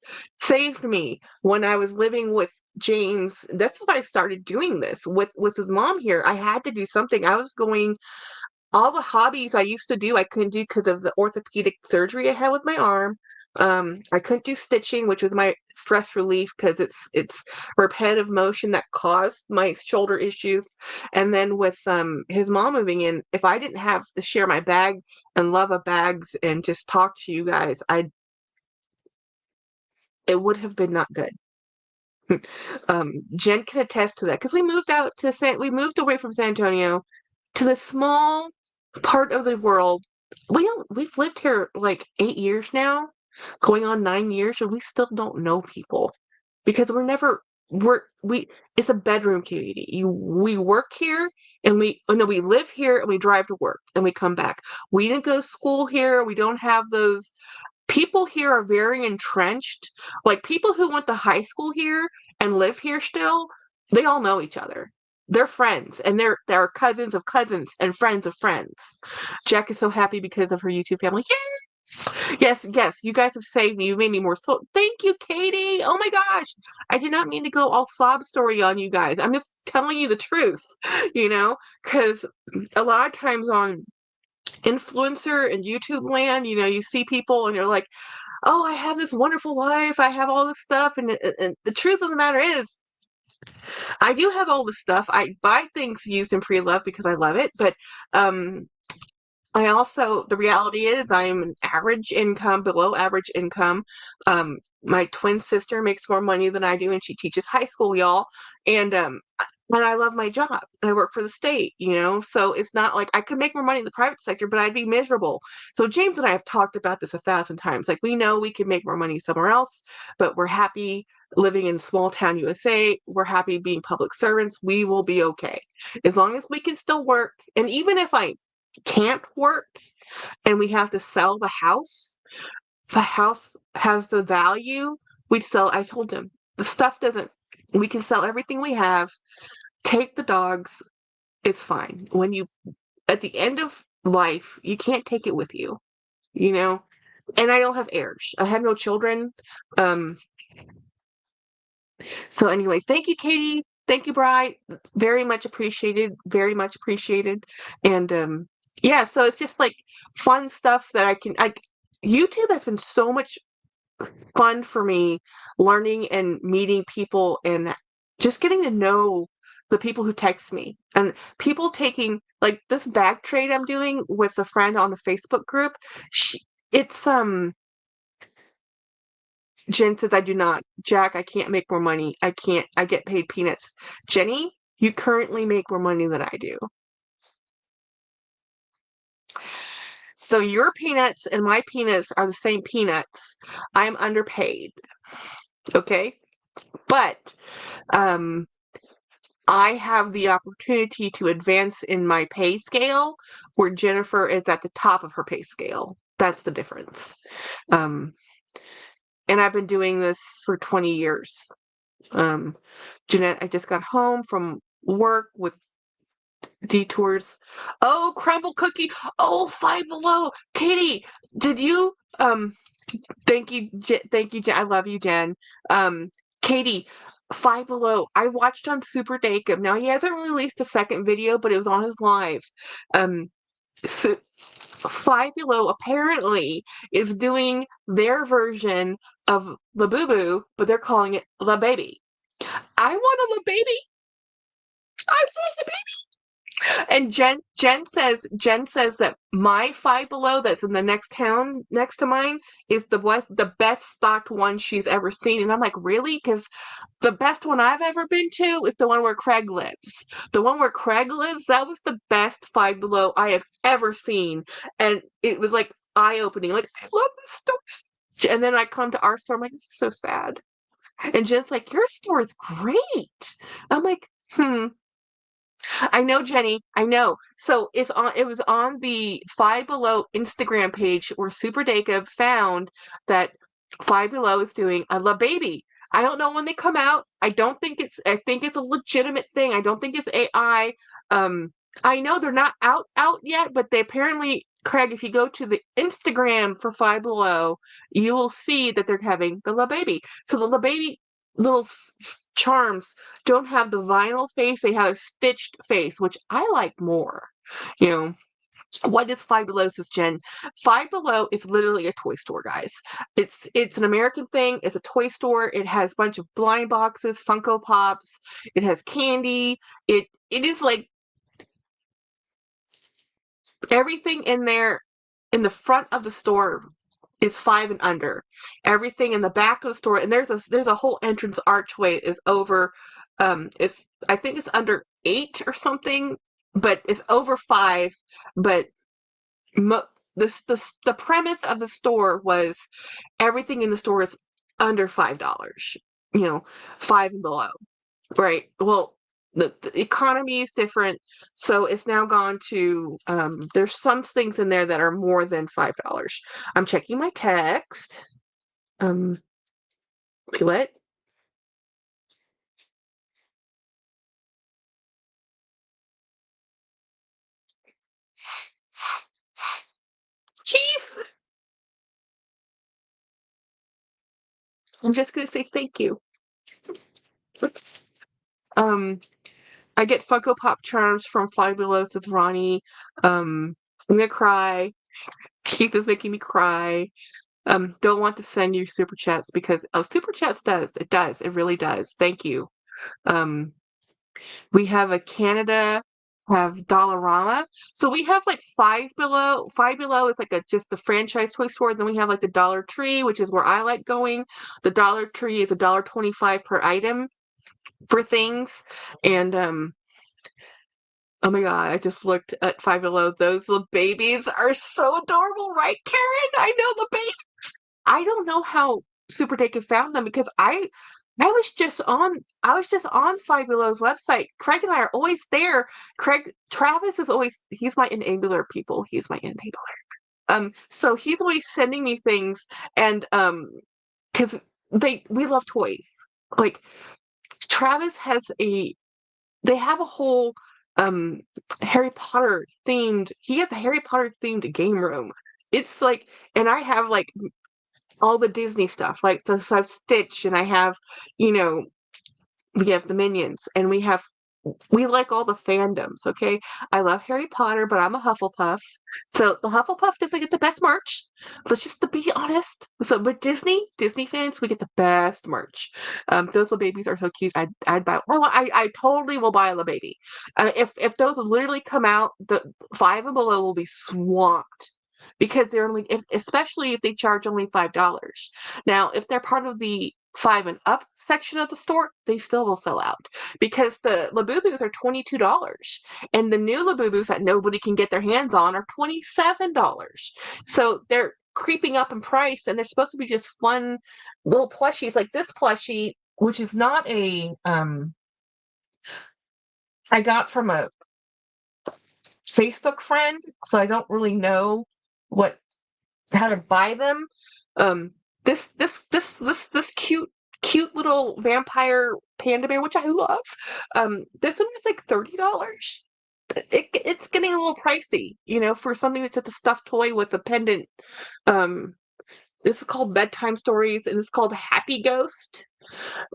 saved me when I was living with James. That's why I started doing this with his mom here. I had to do something. I was going all the hobbies I used to do, I couldn't do because of the orthopedic surgery I had with my arm. I couldn't do stitching, which was my stress relief because it's repetitive motion that caused my shoulder issues. And then with his mom moving in, if I didn't have to share my bag and love of bags and just talk to you guys, it would have been not good. Jen can attest to that because we moved away from San Antonio to this small part of the world. We've lived here like 8 years now, going on 9 years, and we still don't know people because we it's a bedroom community. We work here and we live here and we drive to work and we come back. We didn't go to school here. We don't have those people here are very entrenched. Like people who went to high school here and live here still, they all know each other. They're friends and they're cousins of cousins and friends of friends. Jack is so happy because of her YouTube family. Yes, yes, yes. You guys have saved me. You made me more so. Thank you, Katie. Oh my gosh. I did not mean to go all sob story on you guys. I'm just telling you the truth, because a lot of times on influencer and YouTube land, you see people and you're like, oh, I have this wonderful life. I have all this stuff. And the truth of the matter is, I do have all this stuff. I buy things used in pre love because I love it. But um, the reality is, I'm an average income, below average income. My twin sister makes more money than I do, and she teaches high school, y'all. And I love my job. I work for the state, so it's not like I could make more money in the private sector, but I'd be miserable. So James and I have talked about this 1,000 times. Like, we know we could make more money somewhere else, but we're happy living in small town USA. We're happy being public servants. We will be okay as long as we can still work. And even if I can't work and we have to sell the house has the value. We'd sell. I told him the stuff doesn't, we can sell everything we have, take the dogs, it's fine. At the end of life, you can't take it with you, you know? And I don't have heirs. I have no children. Um, so anyway, thank you, Katie. Thank you, Bri. Very much appreciated. Very much appreciated. And yeah, so it's just like fun stuff that YouTube has been so much fun for me, learning and meeting people and just getting to know the people who text me and people taking like this bag trade I'm doing with a friend on the Facebook group. It's Jen says, I do not. Jack, I can't make more money. I can't. I get paid peanuts. Jenny, you currently make more money than I do. So your peanuts and my peanuts are the same peanuts. I'm underpaid. Okay. But um, I have the opportunity to advance in my pay scale where Jennifer is at the top of her pay scale. That's the difference. Um, and I've been doing this for 20 years. Jeanette, I just got home from work with detours. Oh, crumble cookie. Oh, Five Below. Katie, did you thank you, thank you, Jen. I love you, Jen. Katie, Five Below. I watched on Super Dacob. Now he hasn't released a second video, but it was on his live. Um, so Five Below apparently is doing their version of La Boo Boo, but they're calling it La Baby. I want a La Baby. I want a and Jen says that my Five Below that's in the next town next to mine is the best stocked one she's ever seen. And I'm like, really? Because the best one I've ever been to is the one where Craig lives. The one where Craig lives, that was the best Five Below I have ever seen. And it was like eye-opening. Like, I love this store. And then I come to our store, I'm like, this is so sad. And Jen's like, your store is great. I'm like, I know, Jenny. I know. So it was on the Five Below Instagram page where Super Dacob found that Five Below is doing a La Baby. I don't know when they come out. I think it's a legitimate thing. I don't think it's AI. Um, I know they're not out yet, but they apparently, Craig, if you go to the Instagram for Five Below, you will see that they're having the La Baby. So the La Baby little charms don't have the vinyl face, they have a stitched face, which I like more. You know, what is Five Below, says Jen? Five Below is literally a toy store, guys. It's an American thing. It's a toy store. It has a bunch of blind boxes, Funko Pops. It has candy. It is like everything in there in the front of the store is five and under. Everything in the back of the store, and there's a whole entrance archway is over. It's I think it's under 8 or something, but it's over 5. But mo- the premise of the store was everything in the store is under $5. You know, 5 and below. Right. Well, the economy is different, so it's now gone to there's some things in there that are more than $5. I'm checking my text. Um, wait, what? Chief, I'm just gonna say thank you. um, I get Funko Pop charms from Five Below, says Ronnie. I'm gonna cry. Keith is making me cry. Don't want to send you super chats because super chats does it really does. Thank you. Um, we have a Canada, have Dollarama. So we have like Five Below. Five Below is like just a franchise toy store. Then we have like the Dollar Tree, which is where I like going. The Dollar Tree is $1.25 per item for things. And oh my god, I just looked at Five Below. Those little babies are so adorable, right, Karen? I know the baby. I don't know how Super Dacob found them because I was just on Five Below's website. Craig and I are always there. Travis is always he's my enabler, people. He's my enabler. So he's always sending me things and because we love toys. Like Travis has they have a whole um Harry Potter themed he has a Harry Potter themed game room. It's like and I have like all the Disney stuff. Like so I have Stitch and I have, you know, we have the Minions and we like all the fandoms, okay? I love Harry Potter, but I'm a Hufflepuff. So the Hufflepuff doesn't get the best merch. Let's just to be honest. So with Disney fans, we get the best merch. Those little babies are so cute. I'd buy. Well, I totally will buy a little baby. If those literally come out, the Five and Below will be swamped because they're only, especially if they charge only $5. Now, if they're part of the five and up section of the store, they still will sell out because the Labubus are $22 and the new Labubus that nobody can get their hands on are $27. So they're creeping up in price and they're supposed to be just fun little plushies like this plushie, which is not a I got from a Facebook friend, so I don't really know what how to buy them. Um, this cute little vampire panda bear, which I love. This one is like $30. it's getting a little pricey, for something that's just a stuffed toy with a pendant. Um, this is called Bedtime Stories, and it's called Happy Ghost,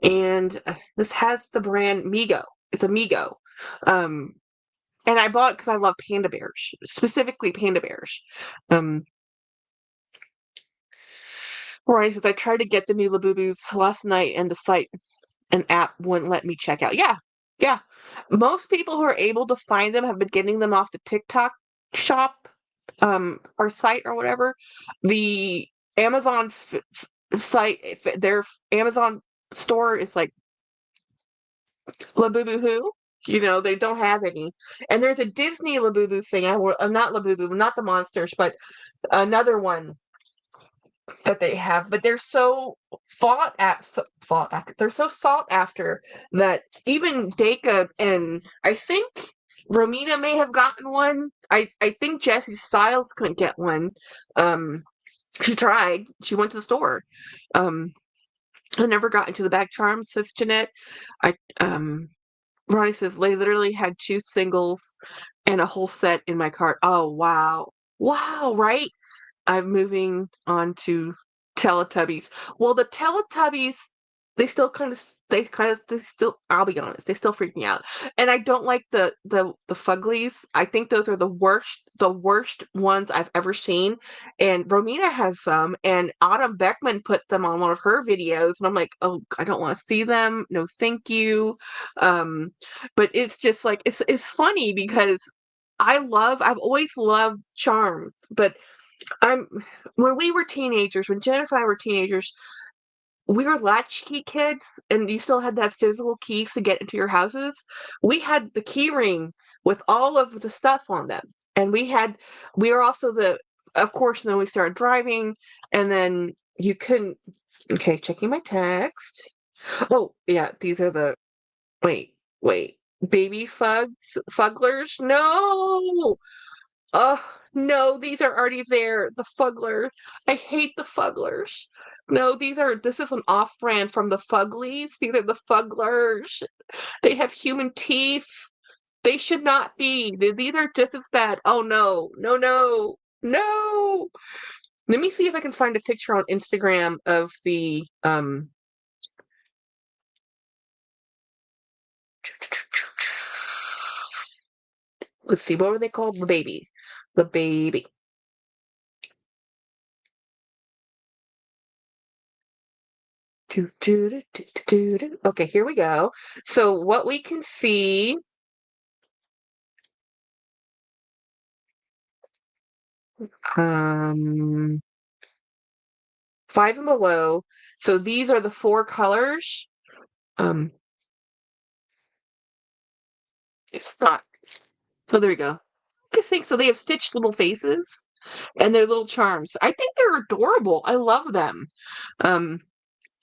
and this has the brand Migo. It's a Migo, um, and I bought it because I love panda bears, specifically panda bears. Um, right, because I tried to get the new Labubus last night, and the site and app wouldn't let me check out. Yeah, yeah. Most people who are able to find them have been getting them off the TikTok shop, or site or whatever. The Amazon site, their Amazon store is like Labubu who. They don't have any. And there's a Disney Labubu thing. Not Labubu, not the monsters, but another one that they have, but they're so fought after. They're so sought after that even Dacob and I think Romina may have gotten one. I think Jessie Styles couldn't get one. She tried. She went to the store. I never got into the back charms, says Jeanette. I Ronnie says they literally had two singles and a whole set in my cart. Oh wow. Wow, right? I'm moving on to Teletubbies. Well, the Teletubbies, they still, I'll be honest, they still freak me out. And I don't like the Fugglies. I think those are the worst ones I've ever seen. And Romina has some, and Autumn Beckman put them on one of her videos, and I'm like, oh, I don't want to see them. No, thank you. Um, but it's just like it's funny because I've always loved charms, but I'm when we were teenagers, when Jen and I were teenagers, we were latchkey kids, and you still had to have physical keys to get into your houses. We had the key ring with all of the stuff on them, and we were also of course, then we started driving, and then you couldn't. Okay, checking my text. Oh yeah, these are the wait, baby fugglers. No, oh, no, these are already there. The Fugglers. I hate the Fugglers. No, this is an off-brand from the Fugglies. These are the Fugglers. They have human teeth. They should not be. These are just as bad. Oh no, no, no, no. Let me see if I can find a picture on Instagram of the let's see, what were they called? The baby. The baby. Okay, here we go. So what we can see, um, five and below. So these are the four colors. Um, it's not. Oh, there we go. Just think so. They have stitched little faces and their little charms. I think they're adorable. I love them. Um,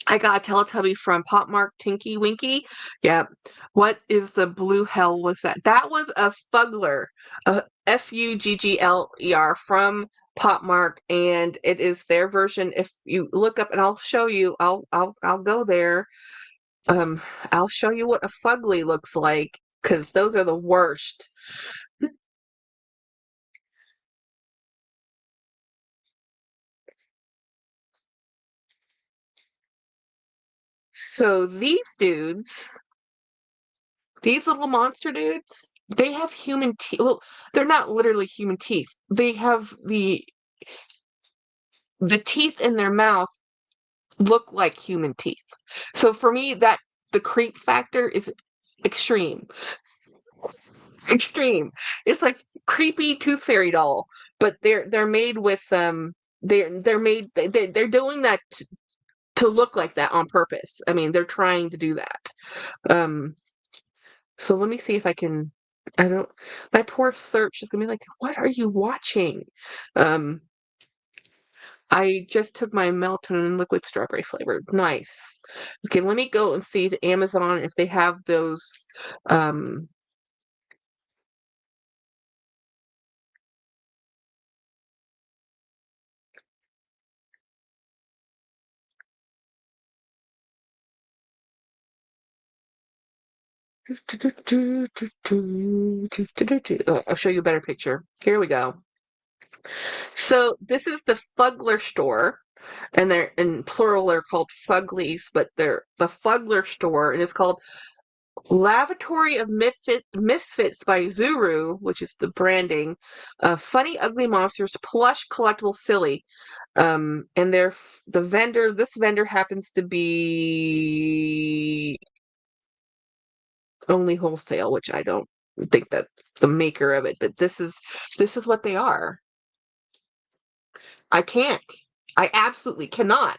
I got a Teletubby from Popmark Tinky Winky. Yeah. What is the blue hell was that? That was a Fuggler, a Fuggler from Popmark, and it is their version. If you look up, and I'll show you, I'll go there. Um, I'll show you what a Fugly looks like because those are the worst. So these little monster dudes, they have human teeth. Well, they're not literally human teeth. They have the teeth in their mouth look like human teeth. So for me, that the creep factor is extreme. Extreme. It's like creepy Tooth Fairy doll, but they're made with they're made they're doing that to look like that on purpose. I mean, they're trying to do that. Um so let me see if I can I don't my poor search is gonna be like, what are you watching? Um I just took my melatonin liquid strawberry flavored. Nice. Okay, let me go and see to Amazon if they have those. Um, I'll show you a better picture. Here we go. So this is the Fugler store, and they're in plural. They're called Fuglies, but they're the Fugler store, and it's called Lavatory of Misfits by Zuru, which is the branding. Funny, ugly monsters, plush, collectible, silly. And they're the vendor. This vendor happens to be only wholesale, which I don't think that's the maker of it. But this is what they are. I can't. I absolutely cannot.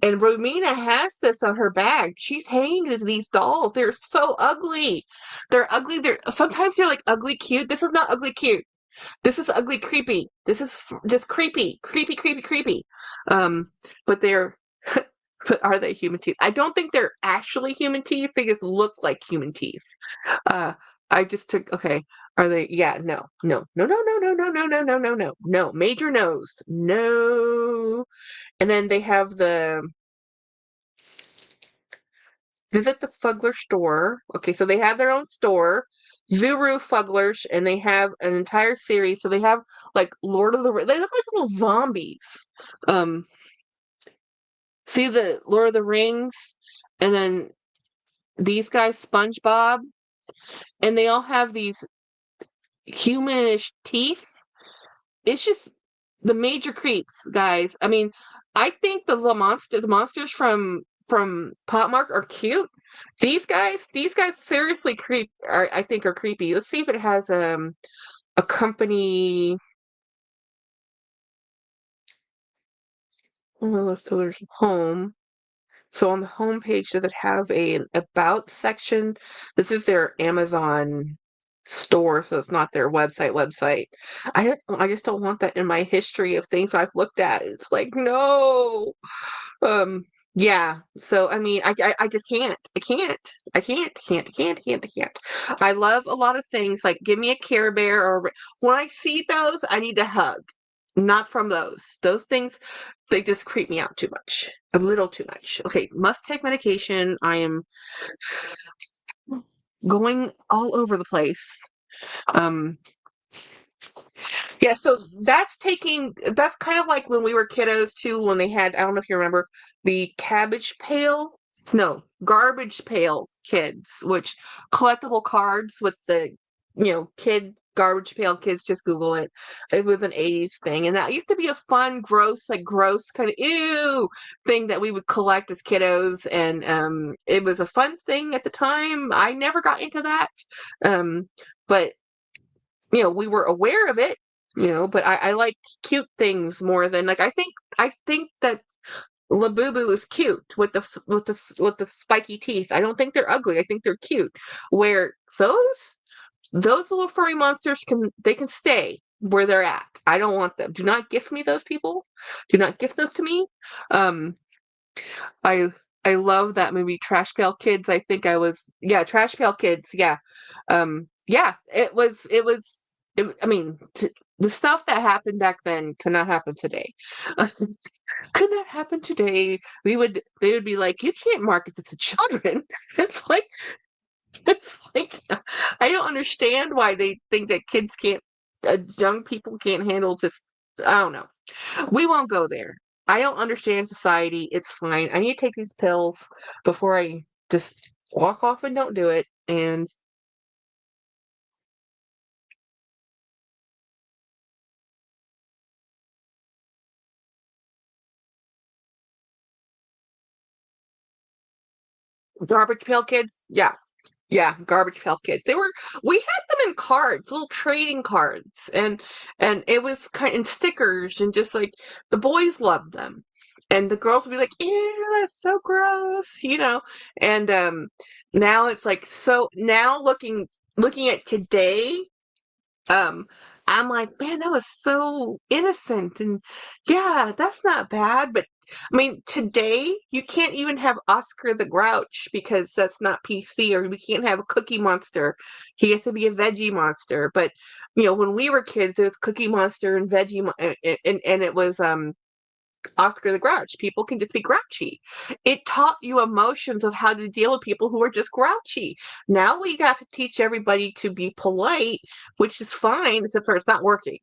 And Romina has this on her bag. She's hanging these dolls. They're so ugly. They're ugly. They're sometimes you're like ugly cute. This is not ugly cute. This is ugly creepy. This is just creepy, creepy, creepy, creepy. Um, but they're but are they human teeth? I don't think they're actually human teeth. They just look like human teeth. Uh, I just took okay. Are they? Yeah, no, no, no, no, no, no, no, no, no, no, no, no, no. Major no's. No. And then they have the visit the Fugler store. Okay, so they have their own store, Zuru Fuglers, and they have an entire series. So they have like Lord of the Rings. They look like little zombies. Um, see the Lord of the Rings, and then these guys, SpongeBob, and they all have these humanish teeth. It's just the major creeps, guys. I mean, I think the monsters from Potmark are cute. These guys seriously I think are creepy. Let's see if it has a company. Well, so there's home. So on the home page, does it have an about section? This is their Amazon store, so it's not their website. I just don't want that in my history of things I've looked at. It's like, no. Um, yeah. So I mean, I just can't. I can't. I can't. I love a lot of things. Like, give me a Care Bear when I see those, I need to hug. Not from those. Those things, they just creep me out too much. A little too much. Okay, must take medication. I am going all over the place. Um, Yeah, so that's kind of like when we were kiddos too, when they had, I don't know if you remember, the cabbage pail, no, garbage pail kids, which collectible cards with the, kid garbage pail kids, just Google it. It was an 80s thing. And that used to be a fun, gross kind of ew thing that we would collect as kiddos. And it was a fun thing at the time. I never got into that. But we were aware of it, but I like cute things more than like I think that Labubu is cute with the spiky teeth. I don't think they're ugly. I think they're cute. Where those little furry monsters can stay where they're at. I don't want them. Do not gift me those people. Do not gift them to me. Um, I I love that movie Trash Pail Kids. I think I was yeah, Trash Pail Kids. Yeah. Yeah, I mean, the stuff that happened back then could not happen today. Could not happen today. They would be like, "You can't market this to children." It's like I don't understand why they think that kids can't young people can't handle just I don't know. We won't go there. I don't understand society. It's fine. I need to take these pills before I just walk off and don't do it. And Garbage Pail Kids, yeah. Yeah, Garbage Pail Kids. We had them in cards, little trading cards, and it was kind in stickers and just like the boys loved them. And the girls would be like, ew, that's so gross. And now it's like so now looking at today, um, I'm like, man, that was so innocent. And yeah, that's not bad. But I mean, today you can't even have Oscar the Grouch because that's not PC, or we can't have a Cookie Monster. He has to be a Veggie Monster. But when we were kids, it was Cookie Monster and Veggie, and it was Oscar the Grouch. People can just be grouchy. It taught you emotions of how to deal with people who are just grouchy. Now we got to teach everybody to be polite, which is fine, except for it's not working.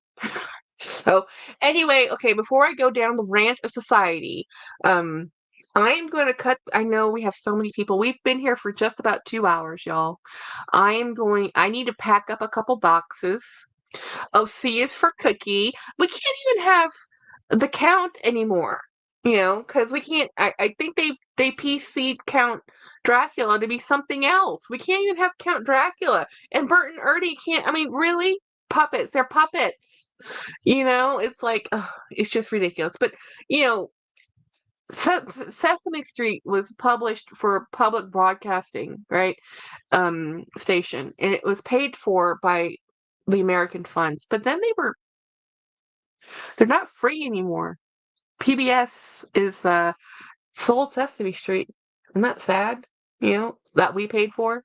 So anyway, okay, before I go down the rant of society, I'm going to cut. I know we have so many people. We've been here for just about 2 hours, y'all. I need to pack up a couple boxes. Oh, C is for cookie. We can't even have the count anymore, because we can't. I think they PC'd Count Dracula to be something else. We can't even have Count Dracula. And Bert and Ernie can't. I mean, really? Puppets. They're puppets. It's like, ugh, it's just ridiculous. But, you know, Sesame Street was published for public broadcasting, right? Station, and it was paid for by the American funds. But then they're not free anymore. PBS is sold Sesame Street. Isn't that sad? That we paid for.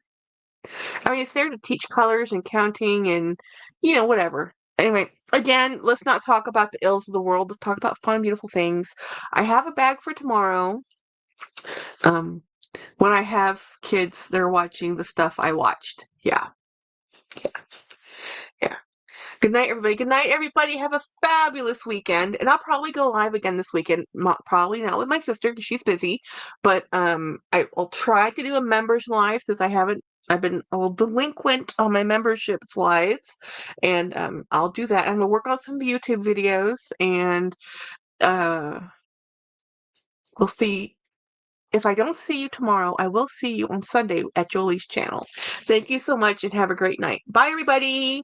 I mean, it's there to teach colors and counting and, whatever. Anyway, again, let's not talk about the ills of the world. Let's talk about fun, beautiful things. I have a bag for tomorrow. Um, when I have kids, they're watching the stuff I watched. Yeah. Yeah. Yeah. Good night, everybody. Good night, everybody. Have a fabulous weekend. And I'll probably go live again this weekend. Probably not with my sister because she's busy. But I'll try to do a members live since I've been a little delinquent on my memberships lives. And I'll do that. I'm going to work on some YouTube videos. And uh, we'll see. If I don't see you tomorrow, I will see you on Sunday at Jolie's channel. Thank you so much and have a great night. Bye, everybody.